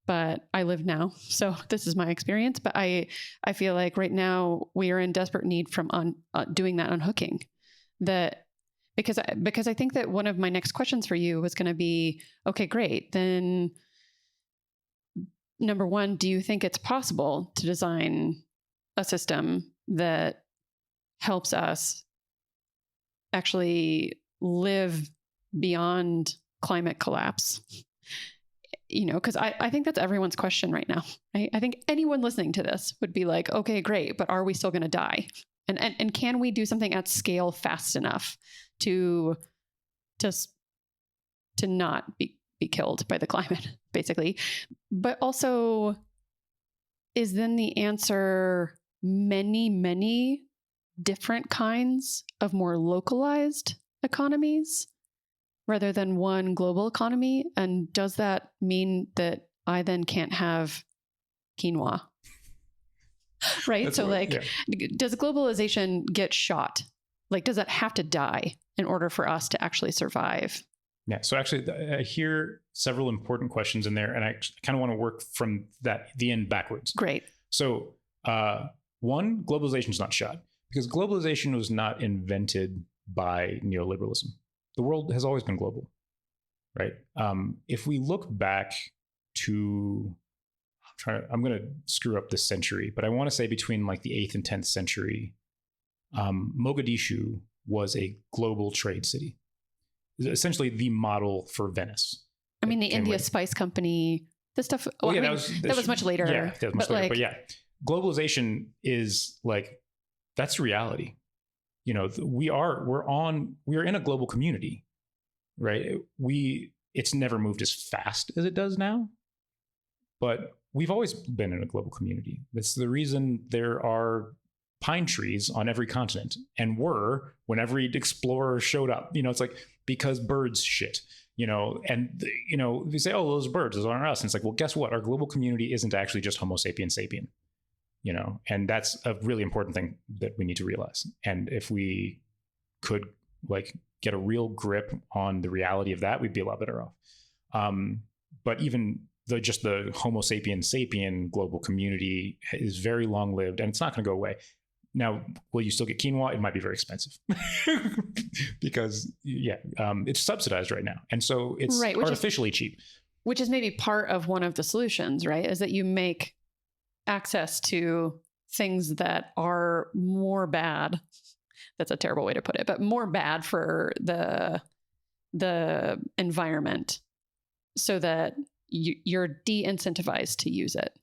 but I live now. So this is my experience, but I feel like right now we are in desperate need from doing that unhooking. That because I think that one of my next questions for you was going to be, okay, great. Then number one, do you think it's possible to design a system that helps us actually live beyond climate collapse? Because I think that's everyone's question right now. I think anyone listening to this would be like, okay, great, but are we still going to die? And can we do something at scale fast enough to not be killed by the climate, basically? But also, is then the answer many, many different kinds of more localized economies rather than one global economy? And does that mean that I then can't have quinoa? Right. That's does globalization get shot? Like, does that have to die in order for us to actually survive? Yeah. So actually, I hear several important questions in there, and I kind of want to work from the end backwards. Great. So one, globalization is not shot because globalization was not invented by neoliberalism. The world has always been global, right? If we look back to I'm going to screw up this century, but I want to say between like the 8th and 10th century, Mogadishu was a global trade city. essentially the model for Venice. I mean, the India Spice Company, the stuff. Well, that was much later. Yeah, that was much later. But yeah, globalization is like, that's reality. You know, we're in a global community, right? It's never moved as fast as it does now, but we've always been in a global community. That's the reason there are pine trees on every continent, and were when every explorer showed up. You know, it's like, because birds shit. You know, and you know, they say, oh, those birds, those aren't us. And it's like, well, guess what? Our global community isn't actually just Homo sapiens sapien. You know, and that's a really important thing that we need to realize. And if we could like get a real grip on the reality of that, we'd be a lot better off. But even just the Homo sapiens sapien global community is very long lived, and it's not going to go away. Now, will you still get quinoa? It might be very expensive because it's subsidized right now, and so it's artificially cheap. Which is maybe part of one of the solutions, right? Is that you make access to things that are more bad. That's a terrible way to put it, but more bad for the environment, so that you're de-incentivized to use it,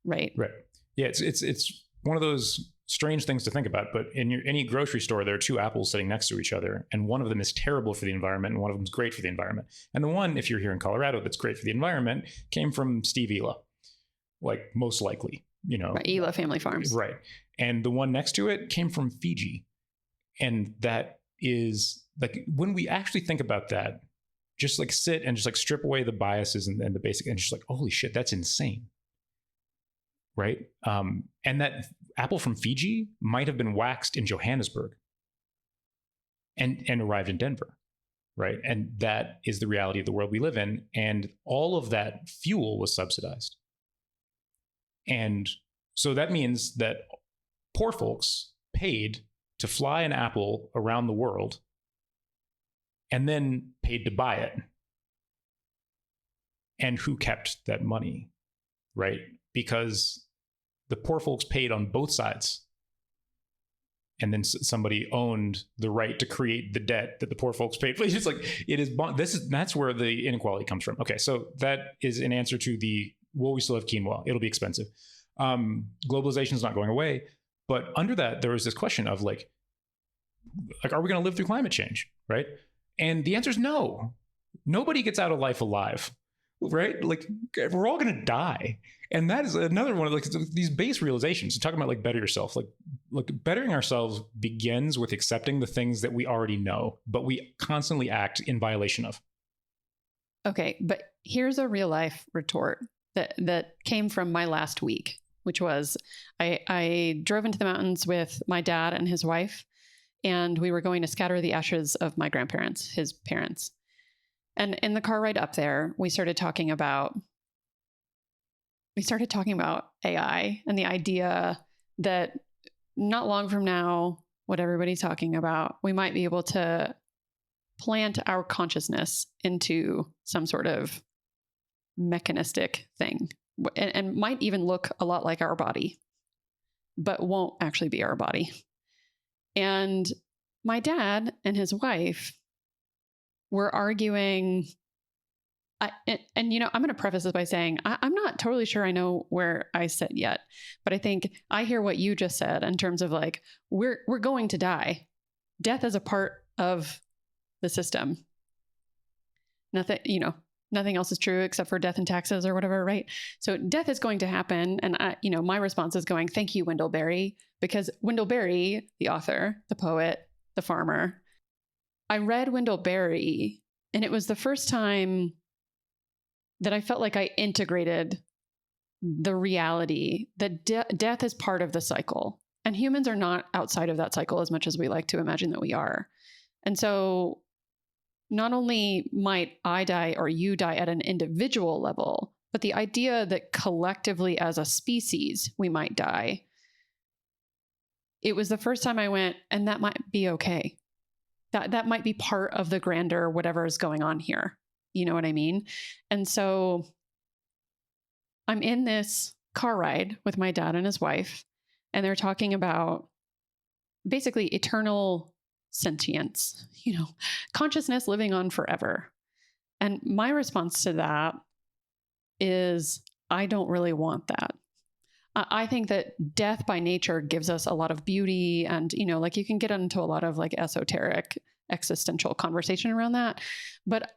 right? Right. Yeah, it's one of those strange things to think about, but in any grocery store, there are two apples sitting next to each other, and one of them is terrible for the environment, and one of them is great for the environment. And the one, if you're here in Colorado, that's great for the environment came from Steve Ela, like most likely. You know, right, Ela Family Farms. Right. And the one next to it came from Fiji. And that is like, when we actually think about that, just like sit and just like strip away the biases and the basic, and just like, holy shit, that's insane. Right. And that apple from Fiji might have been waxed in Johannesburg and arrived in Denver. Right. And that is the reality of the world we live in. And all of that fuel was subsidized. And so that means that poor folks paid to fly an apple around the world and then paid to buy it. And who kept that money, right? Because the poor folks paid on both sides. And then somebody owned the right to create the debt that the poor folks paid for. It's like, that's where the inequality comes from. Okay, so that is an answer to will we still have quinoa? It'll be expensive. Globalization is not going away. But under that, there was this question of like, are we going to live through climate change, right? And the answer is no. Nobody gets out of life alive, right? Like, we're all going to die. And that is another one of like these base realizations. Talking about like better yourself, like bettering ourselves begins with accepting the things that we already know, but we constantly act in violation of. Okay, but here's a real life retort that came from my last week, which was I drove into the mountains with my dad and his wife, and we were going to scatter the ashes of my grandparents, his parents. And in the car ride up there, we started talking about AI and the idea that not long from now, what everybody's talking about, we might be able to plant our consciousness into some sort of mechanistic thing, and might even look a lot like our body, but won't actually be our body. And my dad and his wife were arguing. And you know, I'm going to preface this by saying I'm not totally sure I know where I sit yet, but I think I hear what you just said in terms of like, we're going to die. Death is a part of the system. Nothing else is true except for death and taxes or whatever, right? So death is going to happen. And my response is going, thank you, Wendell Berry, because Wendell Berry, the author, the poet, the farmer, I read Wendell Berry, and it was the first time that I felt like I integrated the reality that death is part of the cycle, and humans are not outside of that cycle as much as we like to imagine that we are. And so not only might I die or you die at an individual level, but the idea that collectively as a species, we might die. It was the first time I went, and that might be okay. That might be part of the grander whatever is going on here. You know what I mean? And so I'm in this car ride with my dad and his wife, and they're talking about basically eternal sentience, consciousness living on forever. And my response to that is, I don't really want that. I think that death by nature gives us a lot of beauty, and, like, you can get into a lot of like esoteric existential conversation around that. But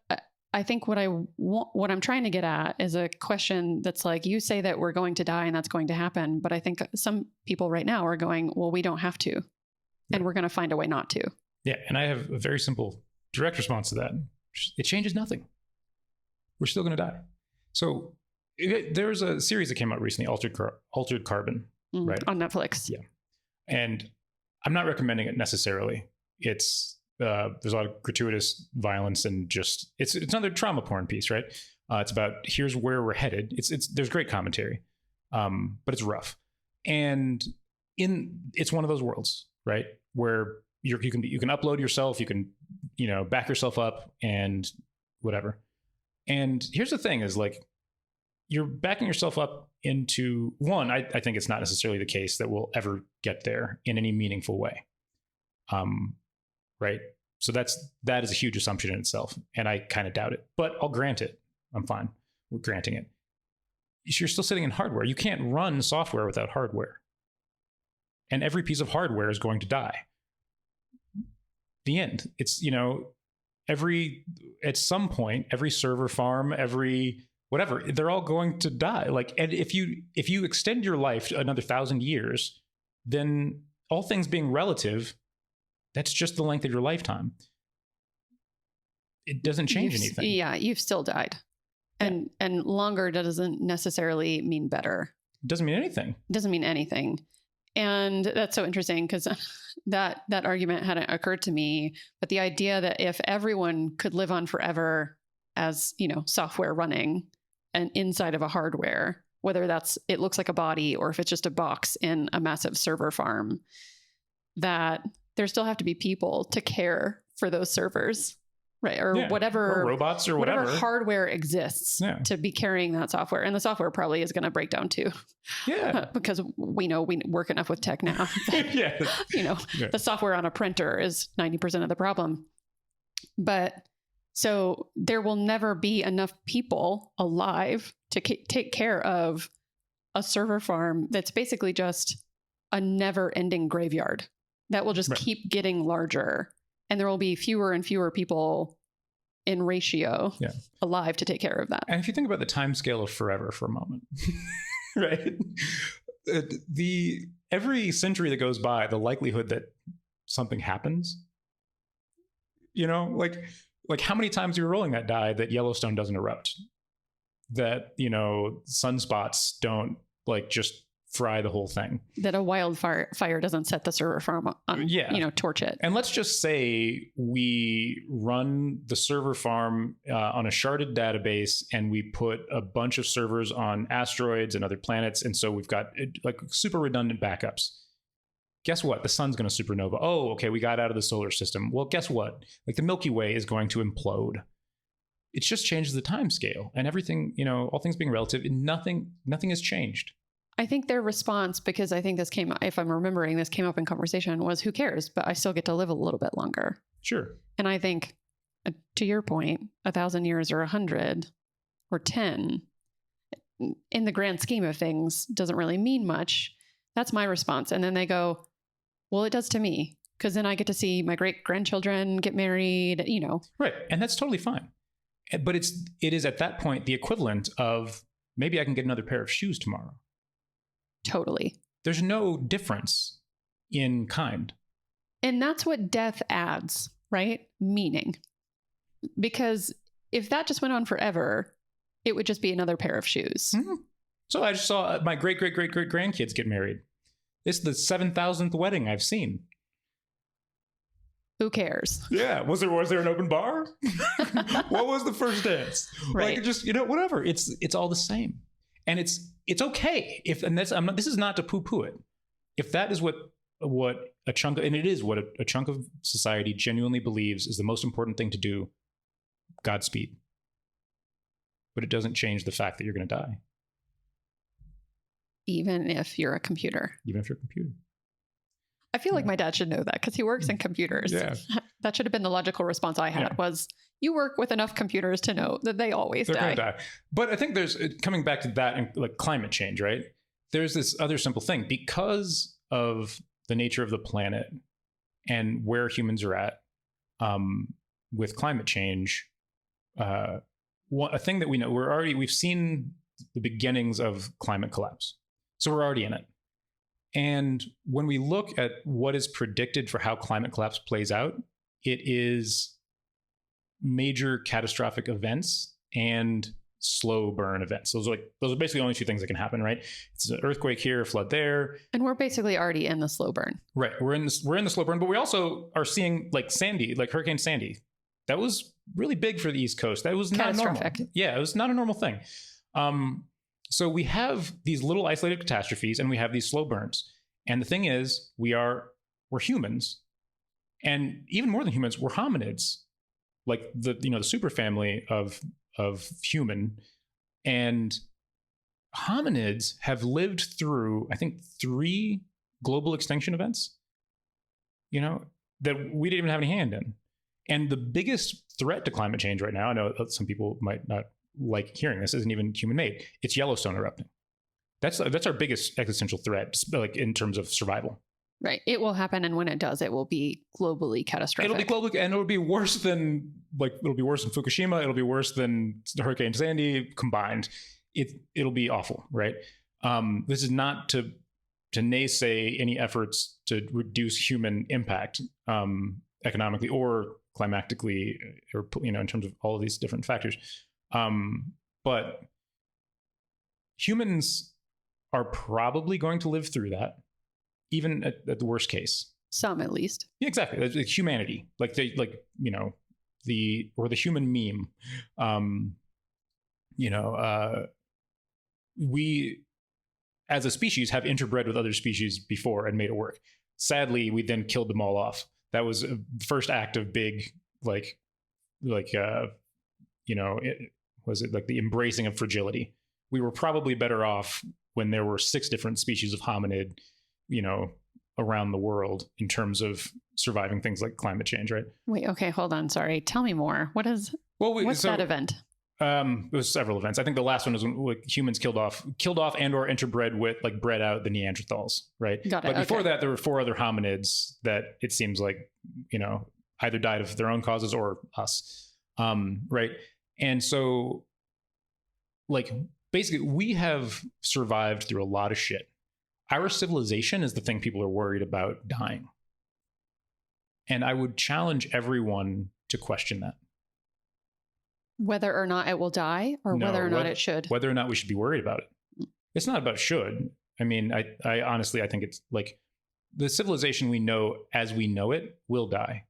I think what I'm trying to get at is a question that's like, you say that we're going to die and that's going to happen. But I think some people right now are going, well, we don't have to, and we're going to find a way not to. Yeah. And I have a very simple, direct response to that. It changes nothing. We're still going to die. So there's a series that came out recently, Altered Carbon, right? On Netflix. Yeah. And I'm not recommending it necessarily. It's there's a lot of gratuitous violence and just it's another trauma porn piece, right? It's about here's where we're headed. There's great commentary, but it's rough. And it's one of those worlds, right, where you can upload yourself, you can back yourself up and whatever. And here's the thing: is like, you're backing yourself up into one. I think it's not necessarily the case that we'll ever get there in any meaningful way. Right. So that is a huge assumption in itself. And I kind of doubt it, but I'll grant it. I'm fine with granting it. You're still sitting in hardware. You can't run software without hardware. And every piece of hardware is going to die. The end. It's, at some point, every server farm, every whatever, they're all going to die. Like, and if you extend your life to another 1,000 years, then all things being relative, that's just the length of your lifetime. It doesn't change anything. Yeah, you've still died. And longer doesn't necessarily mean better. It doesn't mean anything. It doesn't mean anything. And that's so interesting, because that argument hadn't occurred to me. But the idea that if everyone could live on forever as, software running and inside of a hardware, whether it looks like a body or if it's just a box in a massive server farm, that there still have to be people to care for those servers, right? Or whatever, or robots or whatever hardware exists to be carrying that software. And the software probably is going to break down too. Yeah. Because we know we work enough with tech now. That, the software on a printer is 90% of the problem. But so there will never be enough people alive to take care of a server farm that's basically just a never ending graveyard that will just keep getting larger. And there will be fewer and fewer people in ratio alive to take care of that. And if you think about the time scale of forever for a moment, right? Every century that goes by, the likelihood that something happens, like how many times you're rolling that die that Yellowstone doesn't erupt, that, sunspots don't just fry the whole thing, that a wildfire doesn't set the server farm on, torch it. And let's just say we run the server farm on a sharded database, and we put a bunch of servers on asteroids and other planets. And so we've got like super redundant backups. Guess what? The sun's going to supernova. Oh, okay. We got out of the solar system. Well, guess what? Like, the Milky Way is going to implode. It just changes the time scale, and everything, all things being relative, nothing has changed. I think their response, because I think if I'm remembering, this came up in conversation, was, who cares? But I still get to live a little bit longer. Sure. And I think, to your point, 1,000 years or 100 or 10, in the grand scheme of things, doesn't really mean much. That's my response. And then they go, well, it does to me, because then I get to see my great grandchildren get married, Right. And that's totally fine. But it is at that point the equivalent of, maybe I can get another pair of shoes tomorrow. Totally. There's no difference in kind. And that's what death adds, right? Meaning. Because if that just went on forever, it would just be another pair of shoes. Mm-hmm. So I just saw my great grandkids get married. It's the 7,000th wedding I've seen. Who cares? Yeah. Was there an open bar? What was the first dance? Right. Like, just, whatever. It's all the same. And it's okay this is not to poo-poo it. If that is what a chunk of, and it is what a chunk of society genuinely believes is the most important thing to do, Godspeed. But it doesn't change the fact that you're going to die. Even if you're a computer. I feel like my dad should know that because he works in computers. Yeah. That should have been the logical response I had was, you work with enough computers to know that they always They're die. Gonna die. But I think there's, coming back to that, and like climate change, right? There's this other simple thing. Because of the nature of the planet and where humans are at with climate change, a thing that we know, we've seen the beginnings of climate collapse. So we're already in it. And when we look at what is predicted for how climate collapse plays out, it is major catastrophic events and slow burn events. Those are basically the only two things that can happen, right? It's an earthquake here, a flood there. And we're basically already in the slow burn. Right. We're in the slow burn, but we also are seeing like Hurricane Sandy. That was really big for the East Coast. That was not normal. Yeah, it was not a normal thing. So we have these little isolated catastrophes and we have these slow burns. And the thing is, we're humans. And even more than humans, we're hominids, like the superfamily of human. And hominids have lived through, I think, 3 global extinction events, that we didn't even have any hand in. And the biggest threat to climate change right now, I know some people might not like hearing this, isn't even human made. It's Yellowstone erupting. That's our biggest existential threat, like in terms of survival. Right. It will happen, and when it does, it will be globally catastrophic. It'll be globally, and it'll be worse than Fukushima. It'll be worse than Hurricane Sandy combined. It'll be awful, right? This is not to naysay any efforts to reduce human impact economically or climatically, or in terms of all of these different factors. But humans are probably going to live through that, even at the worst case. Some, at least. Yeah, exactly. Like humanity, the human meme. We, as a species, have interbred with other species before and made it work. Sadly, we then killed them all off. That was the first act of big, was it like the embracing of fragility? We were probably better off when there were 6 different species of hominid, around the world in terms of surviving things like climate change, right? Wait, okay, hold on. Sorry. Tell me more. What's that event? It was several events. I think the last one was when humans killed off and or interbred with, bred out the Neanderthals, right? Got it. But before that, there were 4 other hominids that it seems like, either died of their own causes or us, right? And so, basically, we have survived through a lot of shit. Our civilization is the thing people are worried about dying. And I would challenge everyone to question that. Whether or not it will die, or whether or not it should. Whether or not we should be worried about it. It's not about should. I mean, I honestly, I think it's like the civilization we know as we know it will die.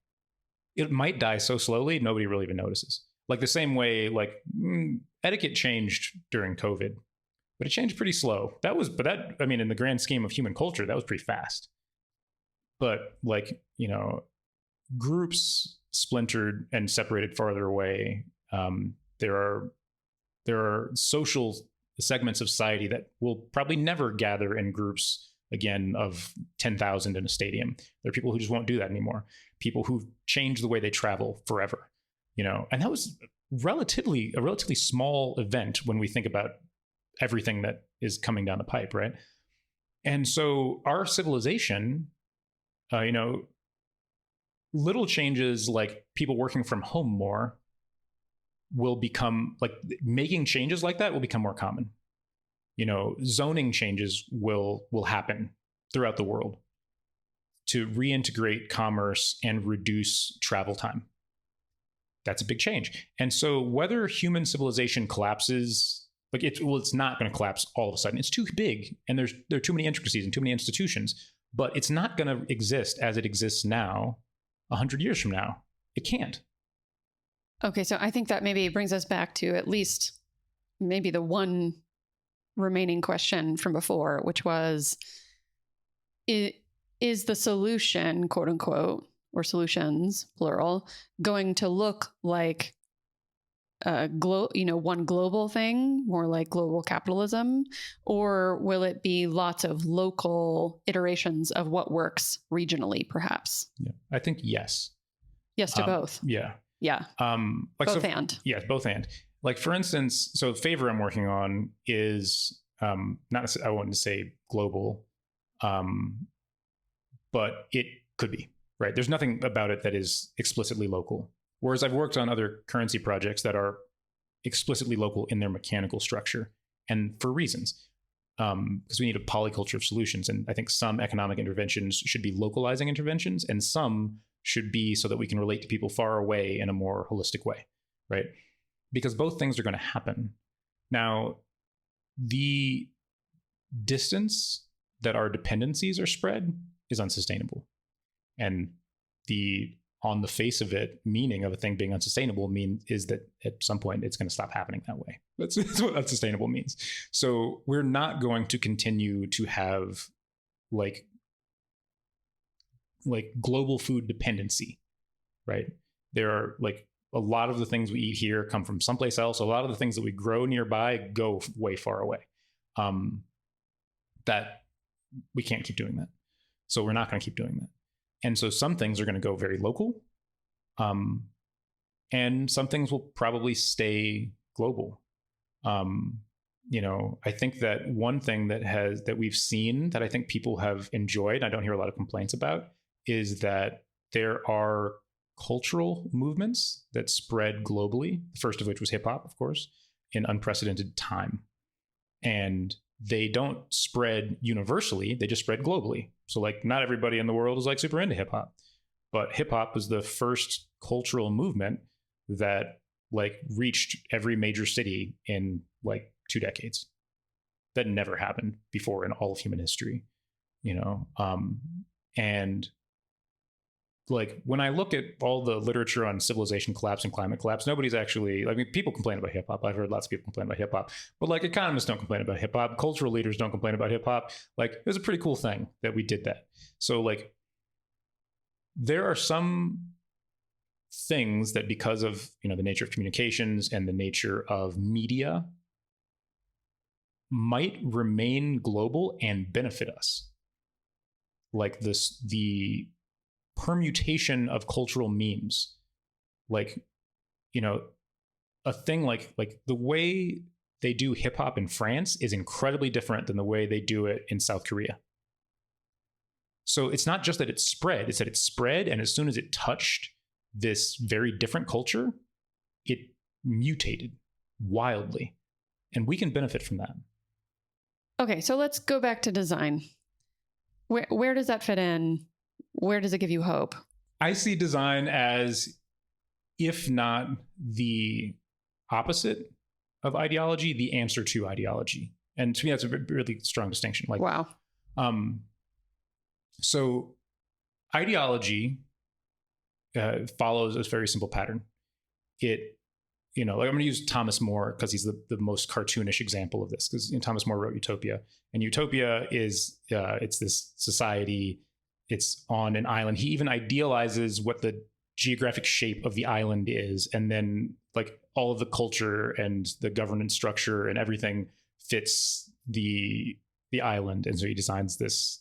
It might die so slowly, nobody really even notices. Like the same way, etiquette changed during COVID, but it changed pretty slow. In the grand scheme of human culture, that was pretty fast. But groups splintered and separated farther away. There are social segments of society that will probably never gather in groups again of 10,000 in a stadium. There are people who just won't do that anymore. People who've changed the way they travel forever, and that was a relatively small event when we think about everything that is coming down the pipe, right? And so our civilization, little changes like people working from home more will become, making changes like that will become more common. Zoning changes will happen throughout the world to reintegrate commerce and reduce travel time. That's a big change. And so whether human civilization collapses, it's not going to collapse all of a sudden. It's too big, and there are too many intricacies and too many institutions, but it's not going to exist as it exists now 100 years from now. It can't. Okay, so I think that maybe brings us back to at least maybe the one remaining question from before, which was, is the solution, quote unquote, or solutions, plural, going to look like one global thing, more like global capitalism, or will it be lots of local iterations of what works regionally, perhaps? Yeah, I think yes. Yes to both. Yeah. Yeah. Both and. Yes, both and. Like, for instance, so the favor I'm working on is not, I wouldn't say global, but it could be, right? There's nothing about it that is explicitly local. Whereas I've worked on other currency projects that are explicitly local in their mechanical structure, and for reasons, because we need a polyculture of solutions. And I think some economic interventions should be localizing interventions, and some should be so that we can relate to people far away in a more holistic way, right? Because both things are going to happen. Now, the distance that our dependencies are spread is unsustainable. And the on the face of it, meaning of a thing being unsustainable is that at some point it's going to stop happening that way. That's what unsustainable means. So we're not going to continue to have like global food dependency, right? There are like a lot of the things we eat here come from someplace else. A lot of the things that we grow nearby go way far away. That we can't keep doing that. So we're not going to keep doing that. And so some things are going to go very local, and some things will probably stay global. I think that one thing that we've seen that I think people have enjoyed, I don't hear a lot of complaints about, is that there are cultural movements that spread globally. The first of which was hip hop, of course, in unprecedented time. And they don't spread universally, they just spread globally. So like not everybody in the world is like super into hip hop, but hip hop was the first cultural movement that like reached every major city in like 2 decades. That never happened before in all of human history, and like when I look at all the literature on civilization collapse and climate collapse, nobody's actually, I mean, people complain about hip hop. I've heard lots of people complain about hip hop, but like economists don't complain about hip hop. Cultural leaders don't complain about hip hop. Like it was a pretty cool thing that we did that. So like there are some things that because of, the nature of communications and the nature of media might remain global and benefit us. Like the permutation of cultural memes, like a thing like the way they do hip hop in France is incredibly different than the way they do it in South Korea. So it's not just that it spread, it's that it spread, and as soon as it touched this very different culture, it mutated wildly, and we can benefit from that. Okay, so let's go back to design. Where does that fit in? Where does it give you hope? I see design as, if not the opposite of ideology, the answer to ideology. And to me, that's a really strong distinction. Like, wow. So ideology follows a very simple pattern. It, like I'm going to use Thomas More because he's the most cartoonish example of this, because Thomas More wrote Utopia, and Utopia is it's this society. It's on an island. He even idealizes what the geographic shape of the island is. And then like all of the culture and the governance structure and everything fits the island. And so he designs this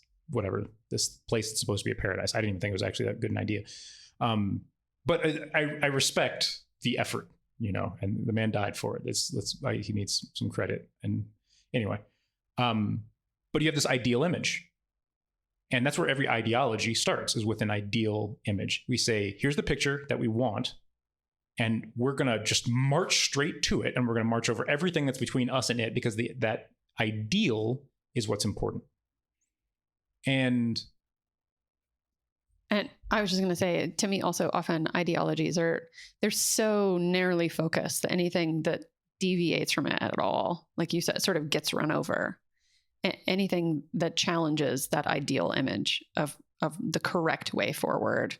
place that's supposed to be a paradise. I didn't even think it was actually that good an idea. But I respect the effort, and the man died for it. He needs some credit. And anyway, but you have this ideal image. And that's where every ideology starts, is with an ideal image. We say, here's the picture that we want, and we're going to just march straight to it, and we're going to march over everything that's between us and it, because that ideal is what's important. And I was just going to say, to me also, often ideologies they're so narrowly focused that anything that deviates from it at all, like you said, sort of gets run over. Anything that challenges that ideal image of the correct way forward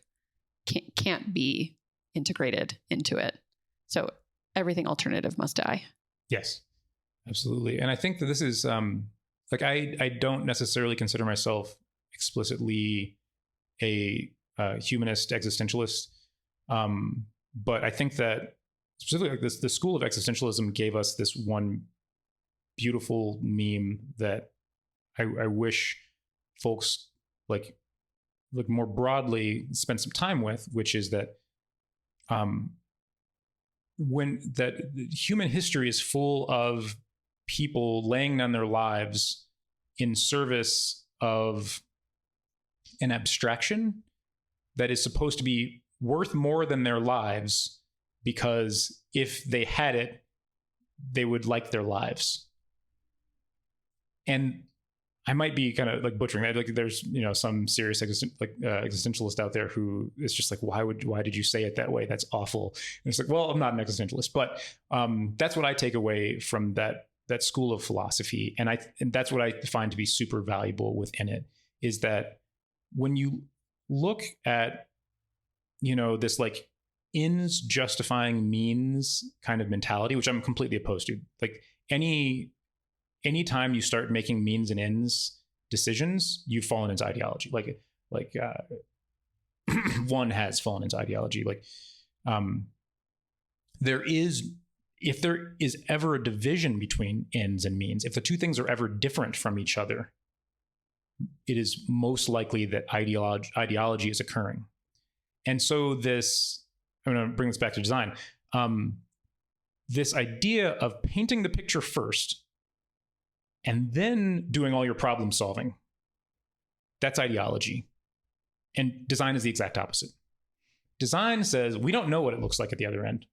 can't be integrated into it. So everything alternative must die. Yes, absolutely. And I think that this is I don't necessarily consider myself explicitly a humanist existentialist, but I think that specifically like this, the school of existentialism gave us this one beautiful meme that I wish folks like more broadly spend some time with, which is that when that human history is full of people laying down their lives in service of an abstraction that is supposed to be worth more than their lives, because if they had it, they would like their lives. And I might be kind of like butchering that. Like there's, some serious existentialist out there who is just like, why did you say it that way? That's awful. And it's like, well, I'm not an existentialist, but that's what I take away from that school of philosophy. And that's what I find to be super valuable within it, is that when you look at, this like ends justifying means kind of mentality, which I'm completely opposed to. Like anytime you start making means and ends decisions, you've fallen into ideology. Like one has fallen into ideology. Like if there is ever a division between ends and means, if the two things are ever different from each other, it is most likely that ideology is occurring. And so I'm going to bring this back to design. This idea of painting the picture first and then doing all your problem solving, that's ideology. And design is the exact opposite. Design says, we don't know what it looks like at the other end.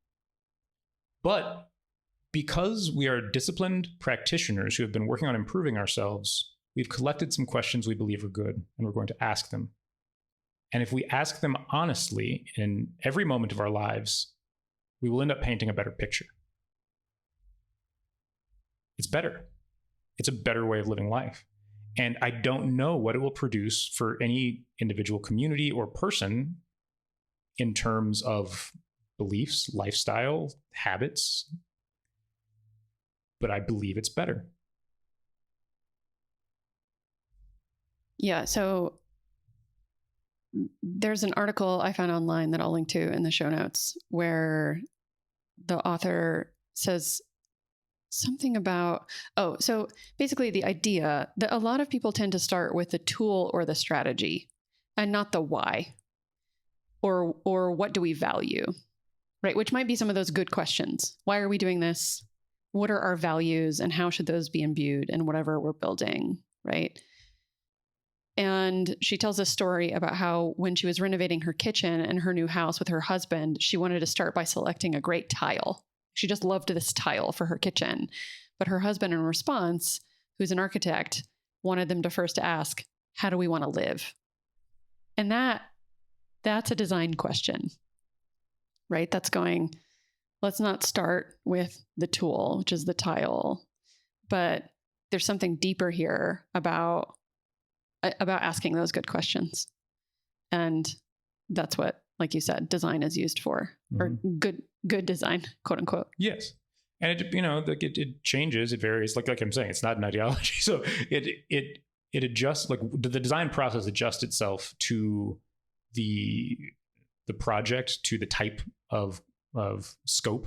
But because we are disciplined practitioners who have been working on improving ourselves, we've collected some questions we believe are good, and we're going to ask them. And if we ask them honestly in every moment of our lives, we will end up painting a better picture. It's better. It's a better way of living life. And I don't know what it will produce for any individual community or person in terms of beliefs, lifestyle, habits, but I believe it's better. Yeah, so there's an article I found online that I'll link to in the show notes where the author says something about, so basically the idea that a lot of people tend to start with the tool or the strategy and not the why or what do we value, right? Which might be some of those good questions. Why are we doing this? What are our values and how should those be imbued in whatever we're building, right? And she tells a story about how when she was renovating her kitchen in her new house with her husband, she wanted to start by selecting a great tile. She just loved this tile for her kitchen. But her husband, in response, who's an architect, wanted them to first ask, how do we want to live? And that's a design question, right? That's going, let's not start with the tool, which is the tile, but there's something deeper here about asking those good questions. And that's what, like you said, design is used for, or good design, quote unquote. Yes. And it changes, it varies. Like I'm saying, it's not an ideology. So it adjusts, like the design process adjusts itself to the project, to the type of scope.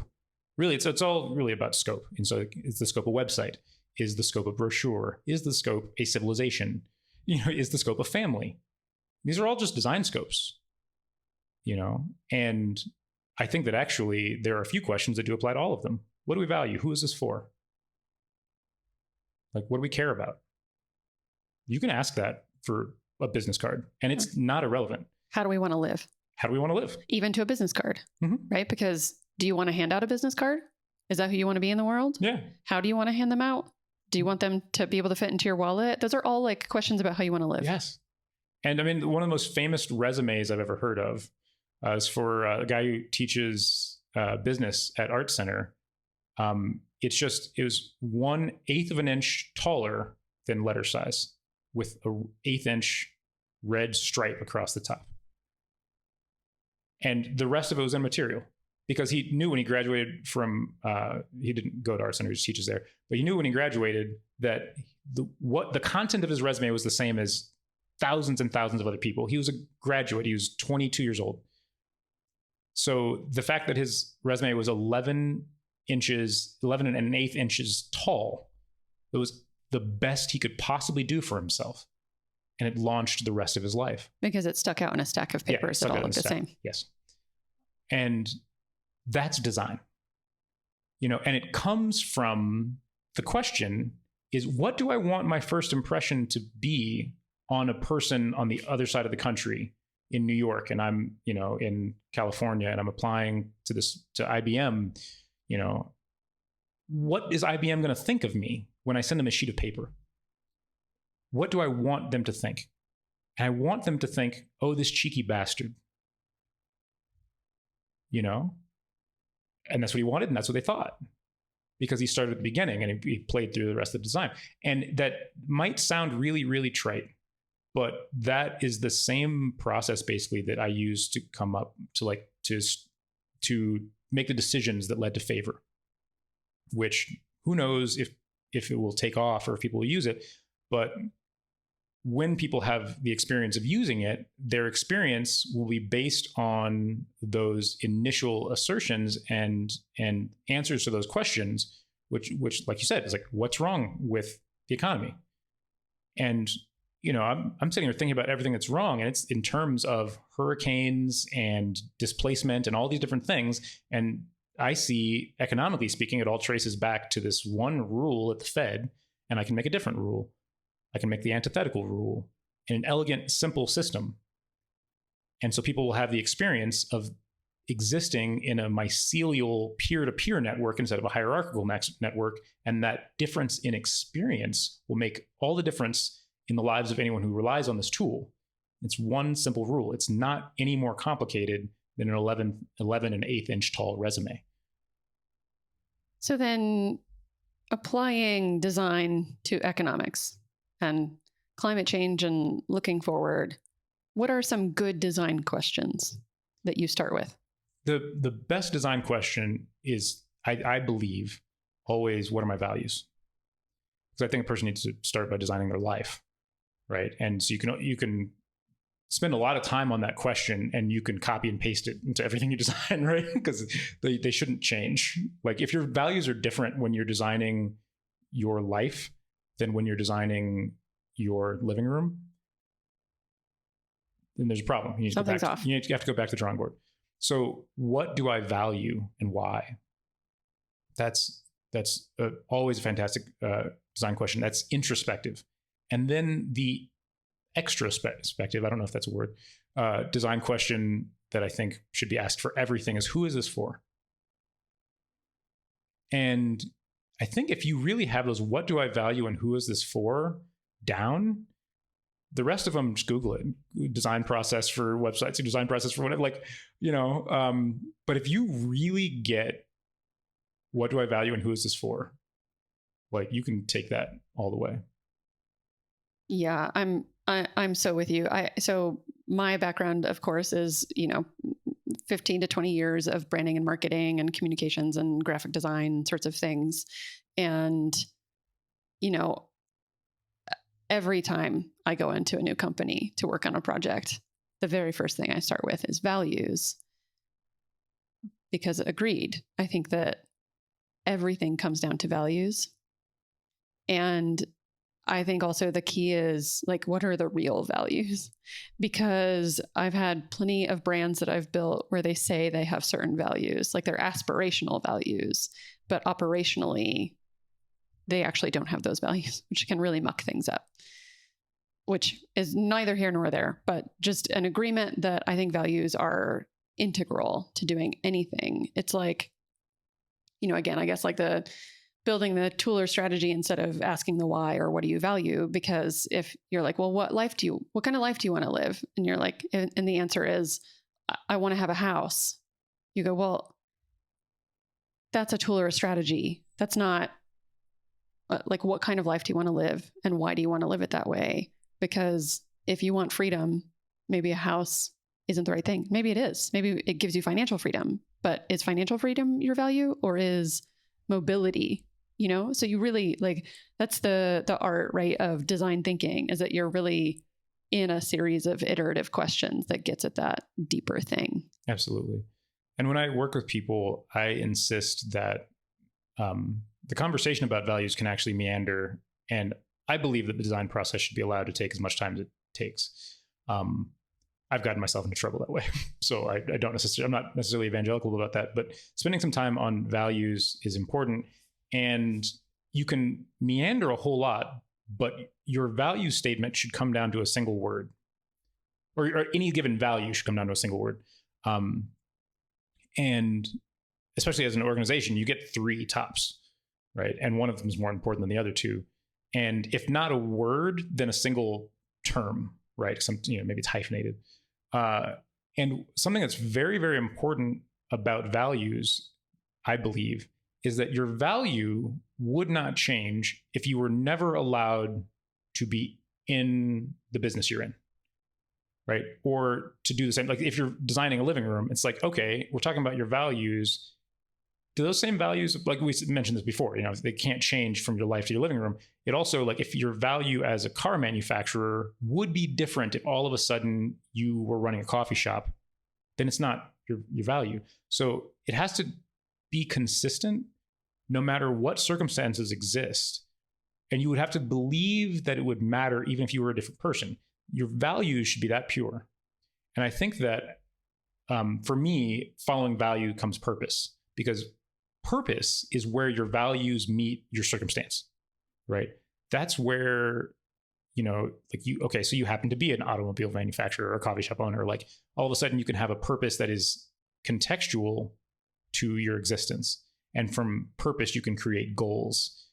Really, it's all really about scope. And so it's the scope of website, is the scope of brochure, is the scope a civilization, is the scope of family. These are all just design scopes, and I think that actually there are a few questions that do apply to all of them. What do we value? Who is this for? Like, what do we care about? You can ask that for a business card, and it's not irrelevant. How do we want to live? How do we want to live? Even to a business card, right? Because do you want to hand out a business card? Is that who you want to be in the world? Yeah. How do you want to hand them out? Do you want them to be able to fit into your wallet? Those are all like questions about how you want to live. Yes. And I mean, one of the most famous resumes I've ever heard of is for a guy who teaches business at Art Center. It was 1/8 of an inch taller than letter size, with a 1/8 inch red stripe across the top. And the rest of it was in material, because he knew when he graduated from, he didn't go to Art Center, he just teaches there, but he knew when he graduated that the content of his resume was the same as thousands and thousands of other people. He was a graduate. He was 22 years old. So the fact that his resume was 11 and an eighth inches tall, it was the best he could possibly do for himself. And it launched the rest of his life. Because it stuck out in a stack of papers that all look the same. Yes. And that's design. And it comes from the question is, what do I want my first impression to be on a person on the other side of the country in New York, and I'm, in California, and I'm applying to IBM, what is IBM going to think of me when I send them a sheet of paper? What do I want them to think? And I want them to think, oh, this cheeky bastard, and that's what he wanted, and that's what they thought, because he started at the beginning and he played through the rest of the design. And that might sound really, really trite, but that is the same process basically that I use to come up to to make the decisions that led to Favor, which who knows if it will take off or if people will use it. But when people have the experience of using it, their experience will be based on those initial assertions and answers to those questions, which, like you said, is like, what's wrong with the economy? And, I'm sitting here thinking about everything that's wrong, and it's in terms of hurricanes and displacement and all these different things. And I see, economically speaking, it all traces back to this one rule at the Fed, and I can make a different rule. I can make the antithetical rule in an elegant, simple system. And so people will have the experience of existing in a mycelial peer-to-peer network instead of a hierarchical network. And that difference in experience will make all the difference in the lives of anyone who relies on this tool. It's one simple rule. It's not any more complicated than an 11 and eighth inch tall resume. So then applying design to economics and climate change and looking forward, what are some good design questions that you start with? The best design question is, I believe, always, what are my values? Because I think a person needs to start by designing their life, right? And so you can spend a lot of time on that question, and you can copy and paste it into everything you design, right? Because they shouldn't change. Like, if your values are different when you're designing your life than when you're designing your living room, then there's a problem. Something's off. You have to go back to the drawing board. So what do I value and why? That's always a fantastic design question. That's introspective. And then the extrospective, I don't know if that's a word, design question that I think should be asked for everything is, who is this for? And I think if you really have those, what do I value and who is this for, down, the rest of them, just Google it. Design process for websites, or design process for whatever, but if you really get what do I value and who is this for, you can take that all the way. Yeah, I'm so with you. So my background, of course, is 15 to 20 years of branding and marketing and communications and graphic design sorts of things. And every time I go into a new company to work on a project, the very first thing I start with is values. Because agreed, I think that everything comes down to values. And I think also the key is, what are the real values? Because I've had plenty of brands that I've built where they say they have certain values, like they're aspirational values, but operationally, they actually don't have those values, which can really muck things up, which is neither here nor there, but just an agreement that I think values are integral to doing anything. It's again, I guess the building the tool or strategy instead of asking the why or what do you value? Because if you're well, what kind of life do you want to live? And you're and the answer is, I want to have a house. You go, well, that's a tool or a strategy. That's not what kind of life do you want to live and why do you want to live it that way? Because if you want freedom, maybe a house isn't the right thing. Maybe it is. Maybe it gives you financial freedom, but is financial freedom your value, or is mobility? So you really that's the art, right, of design thinking, is that you're really in a series of iterative questions that gets at that deeper thing. Absolutely. And when I work with people, I insist that the conversation about values can actually meander. And I believe that the design process should be allowed to take as much time as it takes. I've gotten myself into trouble that way. So I don't necessarily, I'm not necessarily evangelical about that, but spending some time on values is important. And you can meander a whole lot, but your value statement should come down to a single word, or any given value should come down to a single word. And especially as an organization, you get 3 tops, right? And one of them is more important than the other 2. And if not a word, then a single term, right? Maybe it's hyphenated. And something that's very, very important about values, I believe, is that your value would not change if you were never allowed to be in the business you're in, right? Or to do the same, like if you're designing a living room, it's like, okay, we're talking about your values. Do those same values, like we mentioned this before, they can't change from your life to your living room. It also, like if your value as a car manufacturer would be different if all of a sudden you were running a coffee shop, then it's not your value. So it has to be consistent no matter what circumstances exist. And you would have to believe that it would matter even if you were a different person. Your values should be that pure. And I think that for me, following value comes purpose, because purpose is where your values meet your circumstance, right? That's where, so you happen to be an automobile manufacturer or a coffee shop owner, like all of a sudden you can have a purpose that is contextual to your existence. And from purpose, you can create goals,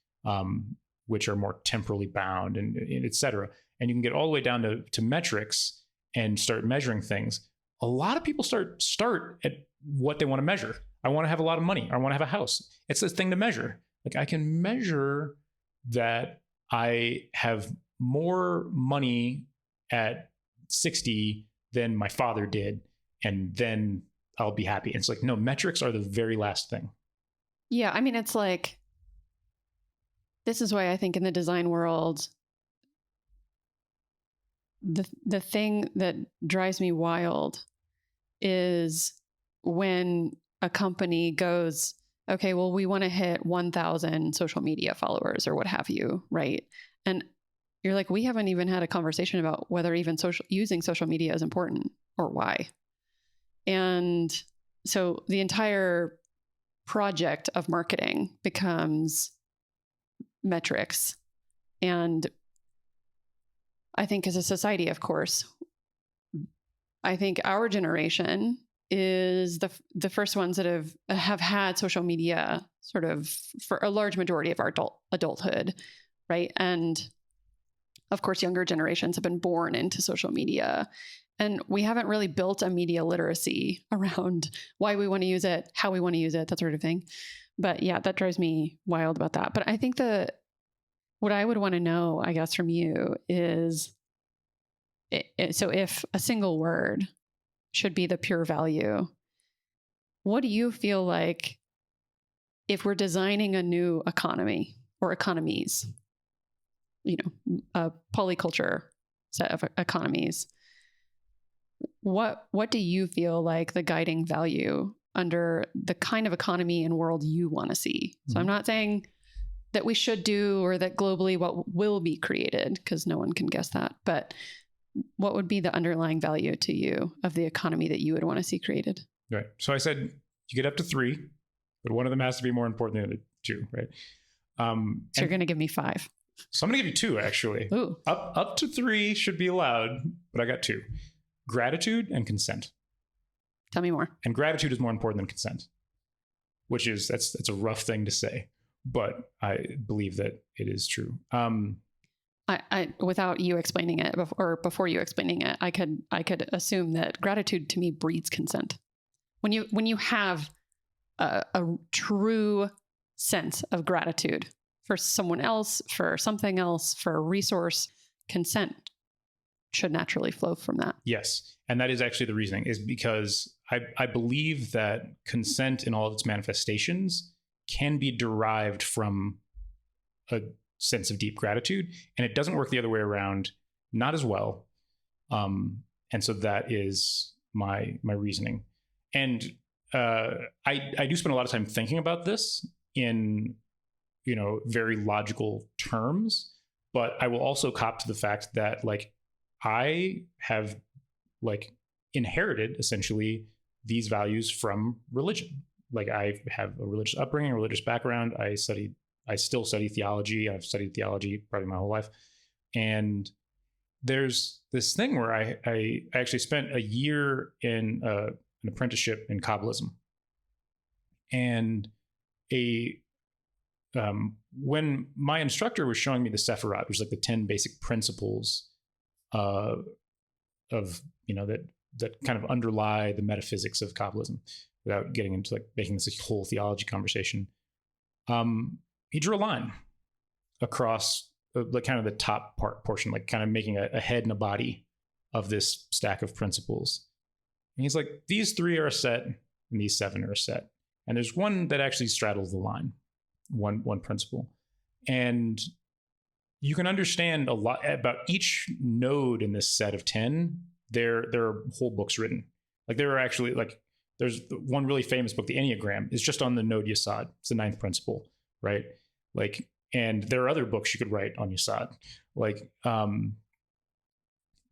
which are more temporally bound and et cetera. And you can get all the way down to metrics and start measuring things. A lot of people start at what they want to measure. I want to have a lot of money. I want to have a house. It's this thing to measure. Like I can measure that I have more money at 60 than my father did, and then I'll be happy. And it's like, no, metrics are the very last thing. Yeah, I mean, it's like, this is why I think in the design world, the thing that drives me wild is when a company goes, okay, well, we want to hit 1,000 social media followers or what have you, right? And you're like, we haven't even had a conversation about whether even using social media is important or why. And so the entire project of marketing becomes metrics. And I think as a society, of course, I think our generation is the first ones that have had social media sort of for a large majority of our adulthood, right? And of course, younger generations have been born into social media, and we haven't really built a media literacy around why we want to use it, how we want to use it, that sort of thing. But yeah, that drives me wild about that. But I think what I would want to know, I guess, from you is, so if a single word should be the pure value, what do you feel like if we're designing a new economy or economies, a polyculture set of economies, what do you feel like the guiding value under the kind of economy and world you want to see? Mm-hmm. So I'm not saying that we should do or that globally what will be created, because no one can guess that, but what would be the underlying value to you of the economy that you would want to see created? Right. So I said you get up to 3, but one of them has to be more important than the other 2, right? So you're going to give me 5. So I'm going to give you 2, actually. Ooh. Up to 3 should be allowed, but I got 2. Gratitude and consent. Tell me more. And gratitude is more important than consent, which is, that's a rough thing to say, but I believe that it is true. I without you explaining it before you explaining it, I could assume that gratitude to me breeds consent. When you have a true sense of gratitude for someone else, for something else, for a resource, consent should naturally flow from that. Yes. And that is actually the reasoning, is because I believe that consent in all of its manifestations can be derived from a sense of deep gratitude, and it doesn't work the other way around, not as well. And so that is my reasoning. And I do spend a lot of time thinking about this in, very logical terms, but I will also cop to the fact that like I have like inherited essentially these values from religion. Like I have a religious upbringing, a religious background. I still study theology. I've studied theology probably my whole life. And there's this thing where I actually spent a year in an apprenticeship in Kabbalism. And when my instructor was showing me the Sephirot, which is like the 10 basic principles of that kind of underlie the metaphysics of Kabbalism, without getting into like making this a whole theology conversation, he drew a line across like kind of the top portion, like kind of making a head and a body of this stack of principles. And he's like, these 3 are a set and these 7 are a set. And there's one that actually straddles the line, one principle. And you can understand a lot about each node in this set of 10. There are whole books written. Like there are actually like, there's one really famous book, the Enneagram, is just on the node Yesod. It's the 9th principle, right? Like, and there are other books you could write on Yesod. Like,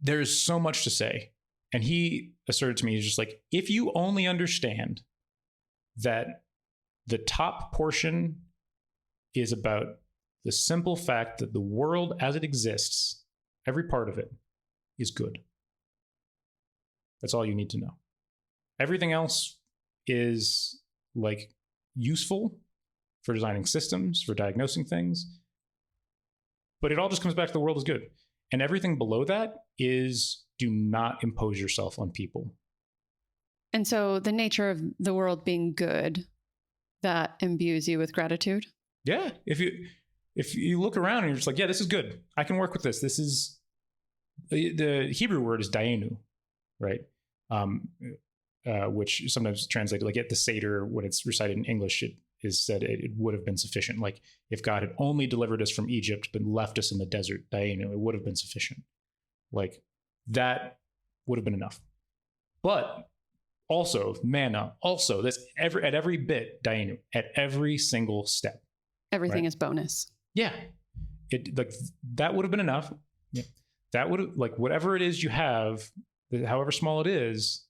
there's so much to say. And he asserted to me, he's just like, if you only understand that the top portion is about the simple fact that the world as it exists, every part of it is good. That's all you need to know. Everything else is like useful for designing systems, for diagnosing things, but it all just comes back to the world is good. And everything below that is do not impose yourself on people. And so the nature of the world being good, that imbues you with gratitude? Yeah. If you look around and you're just like, yeah, this is good. I can work with this. This is the Hebrew word is dayenu, right? Which sometimes translated like at the Seder, when it's recited in English, it is said it would have been sufficient. Like if God had only delivered us from Egypt, but left us in the desert, dayenu, it would have been sufficient. Like that would have been enough. But also manna, also that's at every bit, dayenu, at every single step. Everything right? is bonus. Yeah. It like that would have been enough. Yeah. That would have, like whatever it is you have, however small it is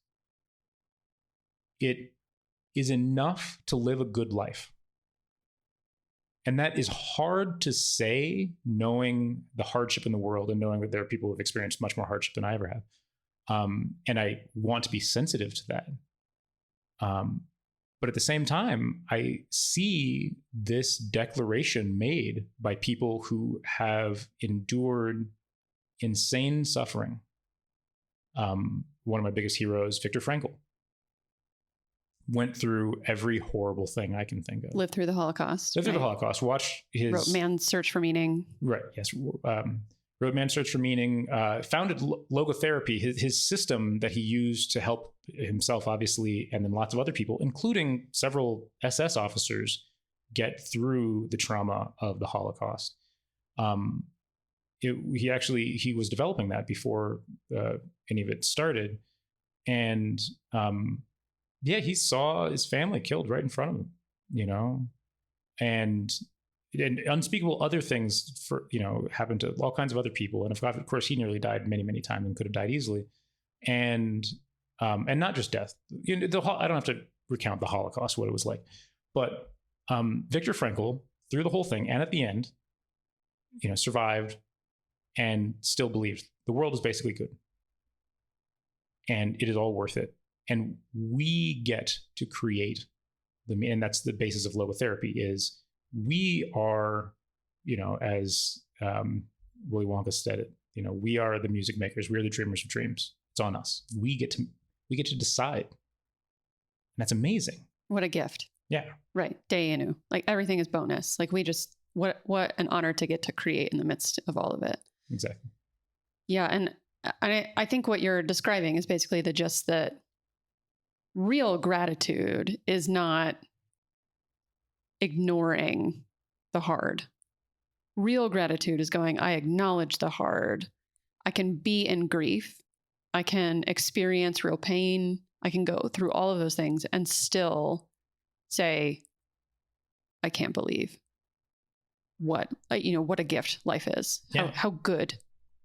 enough to live a good life. And that is hard to say, knowing the hardship in the world and knowing that there are people who have experienced much more hardship than I ever have. And I want to be sensitive to that. But at the same time, I see this declaration made by people who have endured insane suffering. One of my biggest heroes, Viktor Frankl, went through every horrible thing I can think of. Lived through the Holocaust. Lived through the Holocaust. Watched his... Wrote Man's Search for Meaning. Right, yes. Wrote Man's Search for Meaning. Founded logotherapy, his system that he used to help himself, obviously, and then lots of other people, including several SS officers, get through the trauma of the Holocaust. He was developing that before any of it started. And he saw his family killed right in front of him, and unspeakable other things happened to all kinds of other people. And of course, he nearly died many, many times and could have died easily. And not just death. I don't have to recount the Holocaust, what it was like, but Viktor Frankl, through the whole thing and at the end, survived and still believed the world is basically good and it is all worth it. And we get to create and that's the basis of logotherapy, is we are, as Willy Wonka said it, we are the music makers. We're the dreamers of dreams. It's on us. We get to decide. And that's amazing. What a gift. Yeah. Right. Dayenu. Like everything is bonus. Like what an honor to get to create in the midst of all of it. Exactly. Yeah. And I think what you're describing is basically the gist that real gratitude is not ignoring the hard. Real gratitude is going, I acknowledge the hard. I can be in grief. I can experience real pain. I can go through all of those things and still say, I can't believe what a gift life is, how good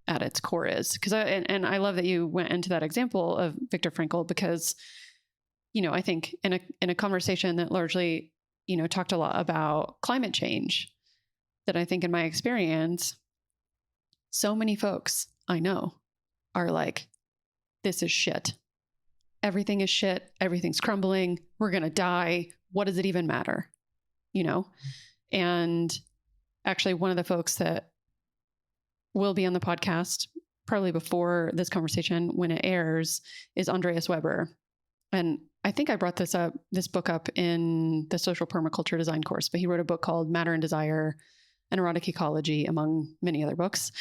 at its core is. Because I love that you went into that example of Viktor Frankl, because, I think in a conversation that largely, talked a lot about climate change, that I think in my experience, so many folks I know are like, this is shit. Everything is shit. Everything's crumbling. We're going to die. What does it even matter? And actually one of the folks that will be on the podcast probably before this conversation, when it airs, is Andreas Weber. And I think I brought this book up in the social permaculture design course, but he wrote a book called Matter and Desire, an Erotic Ecology, among many other books.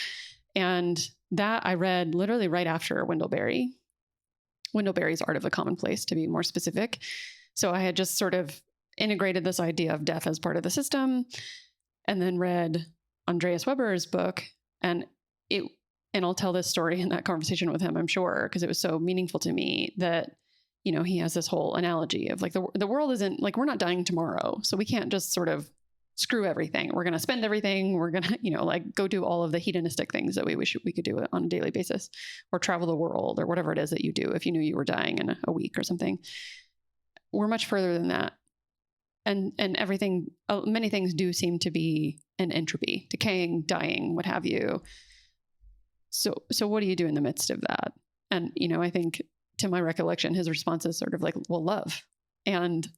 And that I read literally right after Wendell Berry's Art of the Commonplace, to be more specific. So I had just sort of integrated this idea of death as part of the system, and then read Andreas Weber's book. And I'll tell this story in that conversation with him, I'm sure, because it was so meaningful to me that, he has this whole analogy of like the world isn't like, we're not dying tomorrow. So we can't just sort of screw everything. We're going to spend everything. We're going to, like go do all of the hedonistic things that we wish we could do on a daily basis, or travel the world, or whatever it is that you do if you knew you were dying in a week or something. We're much further than that. And everything, many things do seem to be an entropy, decaying, dying, what have you. So what do you do in the midst of that? And, I think, to my recollection, his response is sort of like, well, love. And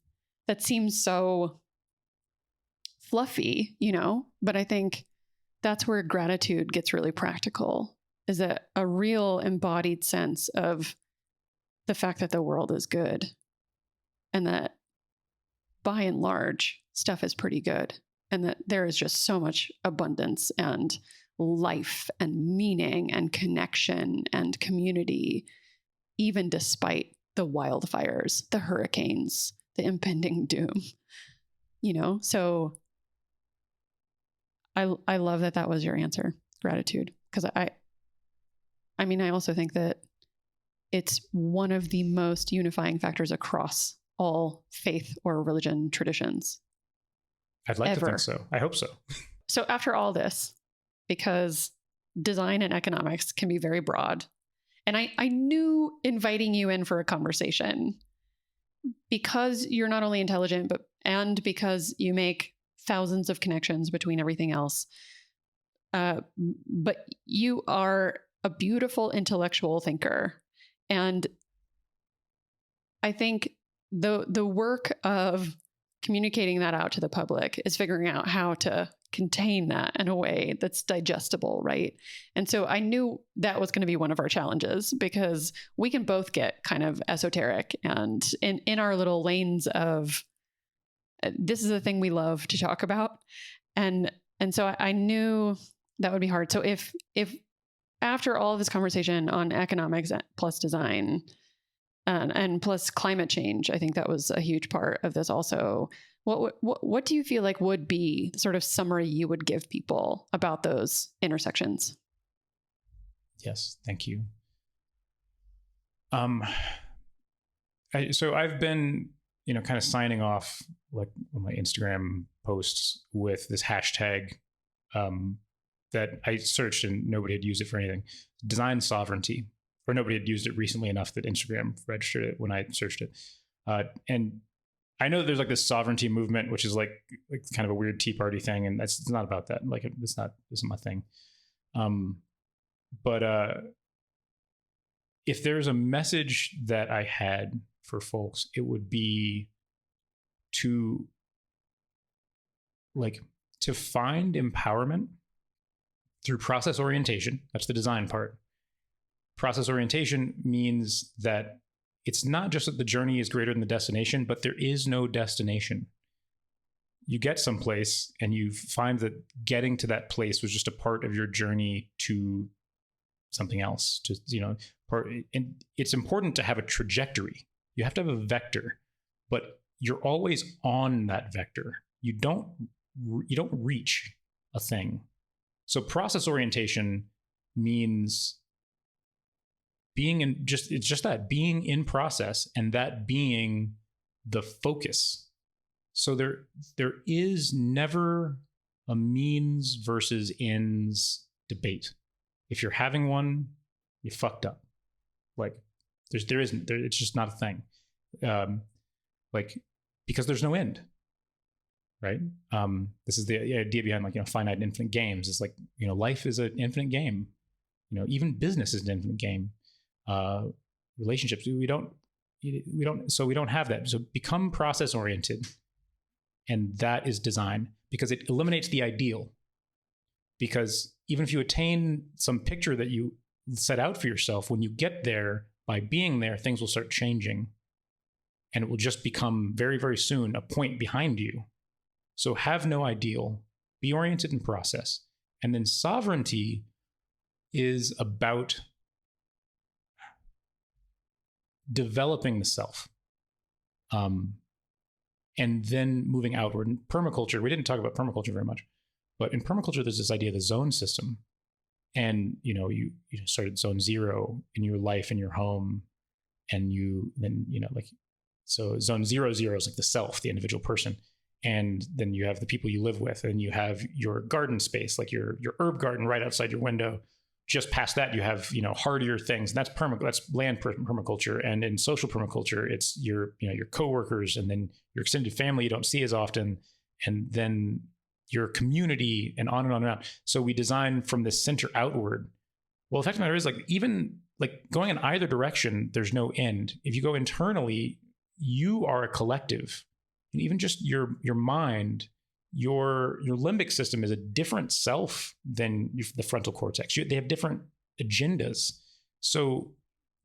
that seems so fluffy, but I think that's where gratitude gets really practical, is a real embodied sense of the fact that the world is good, and that by and large, stuff is pretty good, and that there is just so much abundance and life and meaning and connection and community, even despite the wildfires, the hurricanes, the impending doom, So I love that was your answer, gratitude, because I also think that it's one of the most unifying factors across all faith or religion traditions. I'd like to think so. I hope so. So after all this, because design and economics can be very broad, and I knew inviting you in for a conversation, because you're not only intelligent, and because you make thousands of connections between everything else, but you are a beautiful intellectual thinker. And I think the work of communicating that out to the public is figuring out how to contain that in a way that's digestible, right? And so I knew that was going to be one of our challenges, because we can both get kind of esoteric and in our little lanes of, this is the thing we love to talk about. And so I knew that would be hard. So if after all of this conversation on economics plus design, and plus climate change, I think that was a huge part of this also. What do you feel like would be the sort of summary you would give people about those intersections? Yes, thank you. So I've been, kind of signing off like on my Instagram posts with this hashtag that I searched and nobody had used it for anything: design sovereignty. Or nobody had used it recently enough that Instagram registered it when I searched it. And I know that there's like this sovereignty movement, which is like kind of a weird Tea Party thing. And it's not about that. Like, this isn't my thing. But if there's a message that I had for folks, it would be to find empowerment through process orientation. That's the design part. Process orientation means that it's not just that the journey is greater than the destination, but there is no destination. You get someplace and you find that getting to that place was just a part of your journey to something else. And it's important to have a trajectory. You have to have a vector, but you're always on that vector. You don't reach a thing. So process orientation means being in just, it's just that being in process, and that being the focus. So there is never a means versus ends debate. If you're having one, you fucked up. Like there isn't, it's just not a thing. Like, because there's no end, right? This is the idea behind, like, finite and infinite games. It's like, life is an infinite game. Even business is an infinite game. Relationships, we don't have that. So become process oriented, and that is design, because it eliminates the ideal. Because even if you attain some picture that you set out for yourself, when you get there, by being there, things will start changing, and it will just become very, very soon a point behind you. So have no ideal, be oriented in process. And then sovereignty is about developing the self, and then moving outward. In permaculture, we didn't talk about permaculture very much, but in permaculture, there's this idea of the zone system. And, you started zone 0 in your life, in your home, and so zone 0 is like the self, the individual person. And then you have the people you live with, and you have your garden space, like your herb garden right outside your window. Just past that, you have, hardier things. And that's land permaculture. And in social permaculture, it's your coworkers, and then your extended family you don't see as often, and then your community, and on and on and on. So we design from the center outward. Well, the fact of the matter is, like, even like going in either direction, there's no end. If you go internally, you are a collective. And even just your mind, your limbic system is a different self than the frontal cortex. They have different agendas. So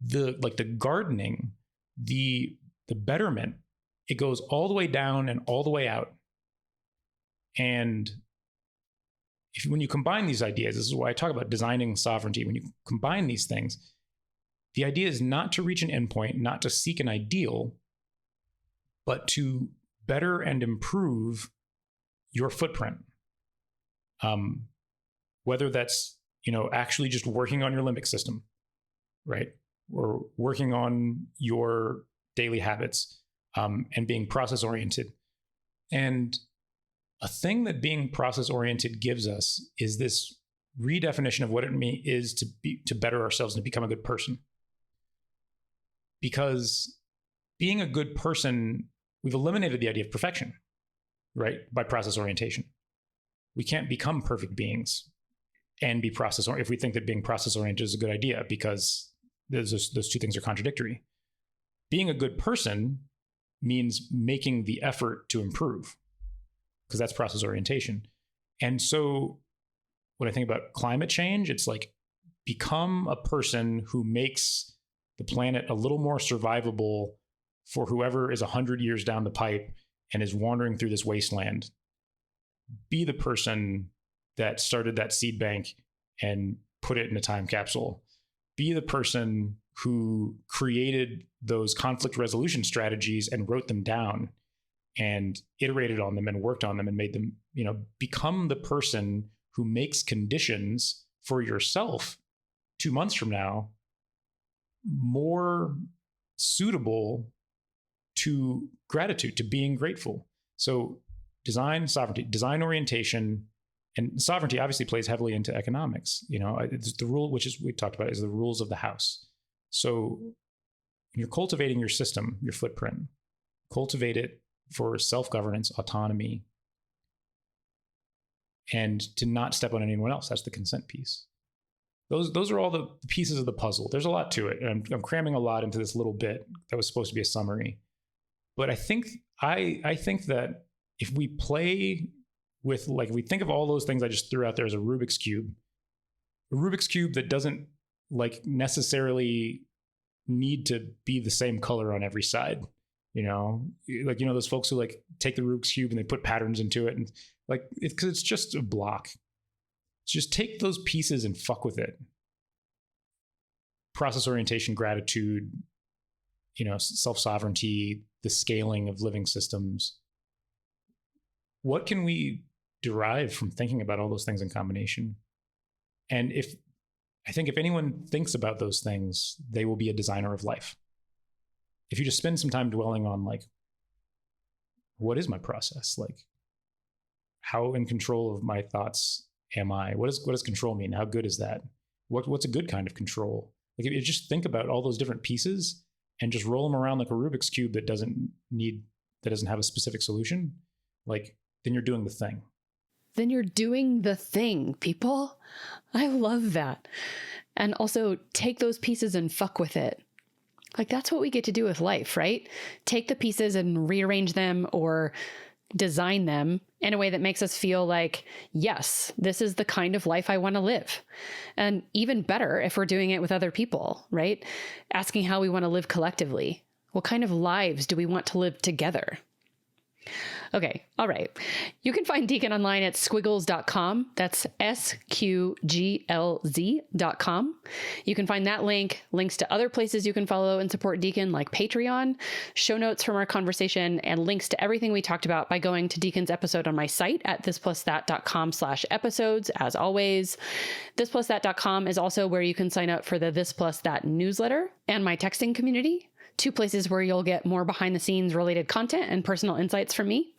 the gardening, the betterment, it goes all the way down and all the way out. And when you combine these ideas, this is why I talk about designing sovereignty. When you combine these things, the idea is not to reach an endpoint, not to seek an ideal, but to better and improve your footprint. Whether that's, actually just working on your limbic system, right? Or working on your daily habits, and being process oriented. And a thing that being process oriented gives us is this redefinition of what it is to better ourselves and to become a good person. Because being a good person, we've eliminated the idea of perfection, right? By process orientation. We can't become perfect beings and be process oriented if we think that being process oriented is a good idea, because those two things are contradictory. Being a good person means making the effort to improve, because that's process orientation. And so when I think about climate change, it's like, become a person who makes the planet a little more survivable for whoever is 100 years down the pipe and is wandering through this wasteland. Be the person that started that seed bank and put it in a time capsule. Be the person who created those conflict resolution strategies and wrote them down and iterated on them and worked on them and made them, become the person who makes conditions for yourself 2 months from now more suitable to gratitude, to being grateful. So design sovereignty, design orientation, and sovereignty obviously plays heavily into economics. It's the rule, which is we talked about, is the rules of the house. So you're cultivating your system, your footprint, cultivate it for self-governance, autonomy, and to not step on anyone else. That's the consent piece. Those are all the pieces of the puzzle. There's a lot to it, and I'm cramming a lot into this little bit that was supposed to be a summary. But I think that if we play with, like, we think of all those things I just threw out there as a Rubik's Cube that doesn't necessarily need to be the same color on every side. Those folks who take the Rubik's Cube and they put patterns into it, and because it's just a block. Just take those pieces and fuck with it. Process orientation, gratitude, self-sovereignty, the scaling of living systems. What can we derive from thinking about all those things in combination? And if I think if anyone thinks about those things, they will be a designer of life. If you just spend some time dwelling on, like, what is my process? Like, how in control of my thoughts am I? What does control mean? How good is that? What's a good kind of control? Like, if you just think about all those different pieces and just roll them around like a Rubik's cube that doesn't have a specific solution, like, then you're doing the thing. Then you're doing the thing, people. I love that. And also take those pieces and fuck with it. Like, that's what we get to do with life, right? Take the pieces and rearrange them or design them in a way that makes us feel like, yes, this is the kind of life I want to live. And even better if we're doing it with other people, right? Asking how we want to live collectively. What kind of lives do we want to live together? Okay. All right. You can find Deacon online at squiggles.com. That's SQGLZ.com. You can find that links to other places you can follow and support Deacon, like Patreon, show notes from our conversation, and links to everything we talked about by going to Deacon's episode on my site at thisplusThat.com/episodes. As always, thisplusThat.com is also where you can sign up for the This Plus That newsletter and my texting community. 2 places where you'll get more behind the scenes related content and personal insights from me.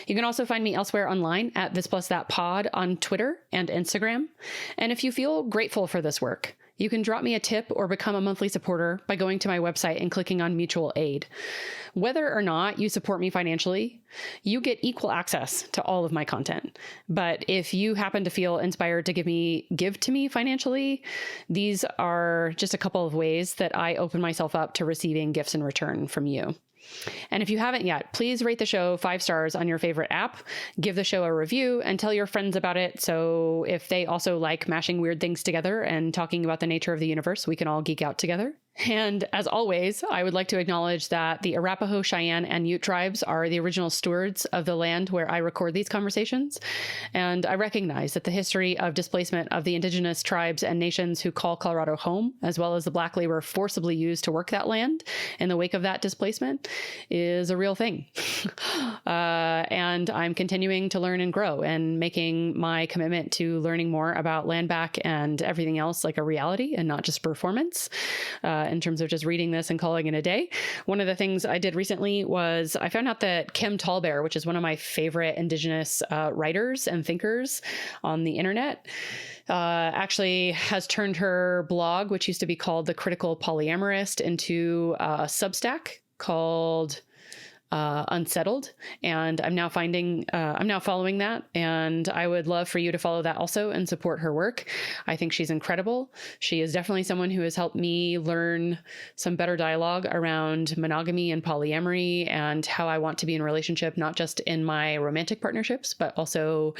You can also find me elsewhere online at This Plus That Pod on Twitter and Instagram. And if you feel grateful for this work, you can drop me a tip or become a monthly supporter by going to my website and clicking on mutual aid. Whether or not you support me financially, you get equal access to all of my content. But if you happen to feel inspired to give to me financially, these are just a couple of ways that I open myself up to receiving gifts in return from you. And if you haven't yet, please rate the show 5 stars on your favorite app, give the show a review, and tell your friends about it. So if they also like mashing weird things together and talking about the nature of the universe, we can all geek out together. And as always, I would like to acknowledge that the Arapaho, Cheyenne, and Ute tribes are the original stewards of the land where I record these conversations. And I recognize that the history of displacement of the indigenous tribes and nations who call Colorado home, as well as the black labor forcibly used to work that land in the wake of that displacement, is a real thing. And I'm continuing to learn and grow and making my commitment to learning more about land back and everything else like a reality and not just performance. In terms of just reading this and calling it a day. One of the things I did recently was I found out that Kim Tallbear, which is one of my favorite indigenous writers and thinkers on the internet, actually has turned her blog, which used to be called The Critical Polyamorist, into a Substack called Unsettled. And I'm now following that. And I would love for you to follow that also and support her work. I think she's incredible. She is definitely someone who has helped me learn some better dialogue around monogamy and polyamory and how I want to be in a relationship, not just in my romantic partnerships, but also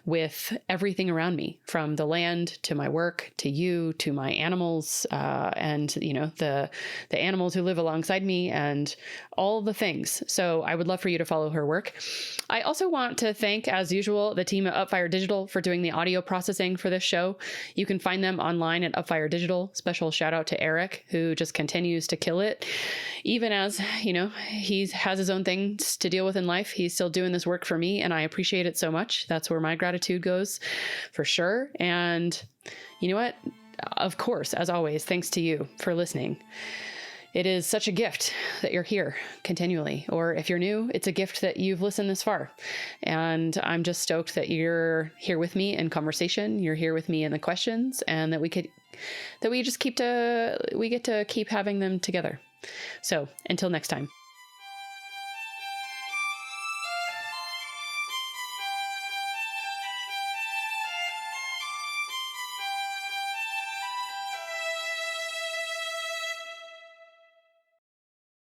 with everything around me, from the land to my work, to you, to my animals, and, you know, the animals who live alongside me and all the things. So I would love for you to follow her work. I also want to thank, as usual, the team at Upfire Digital for doing the audio processing for this show. You can find them online at Upfire Digital. Special shout out to Eric, who just continues to kill it. Even as, you know, he has his own things to deal with in life, he's still doing this work for me, and I appreciate it so much. That's where my gratitude goes, for sure. And you know what? Of course, as always, thanks to you for listening. It is such a gift that you're here continually. Or if you're new, it's a gift that you've listened this far. And I'm just stoked that you're here with me in conversation. You're here with me in the questions, and that we get to keep having them together. So until next time.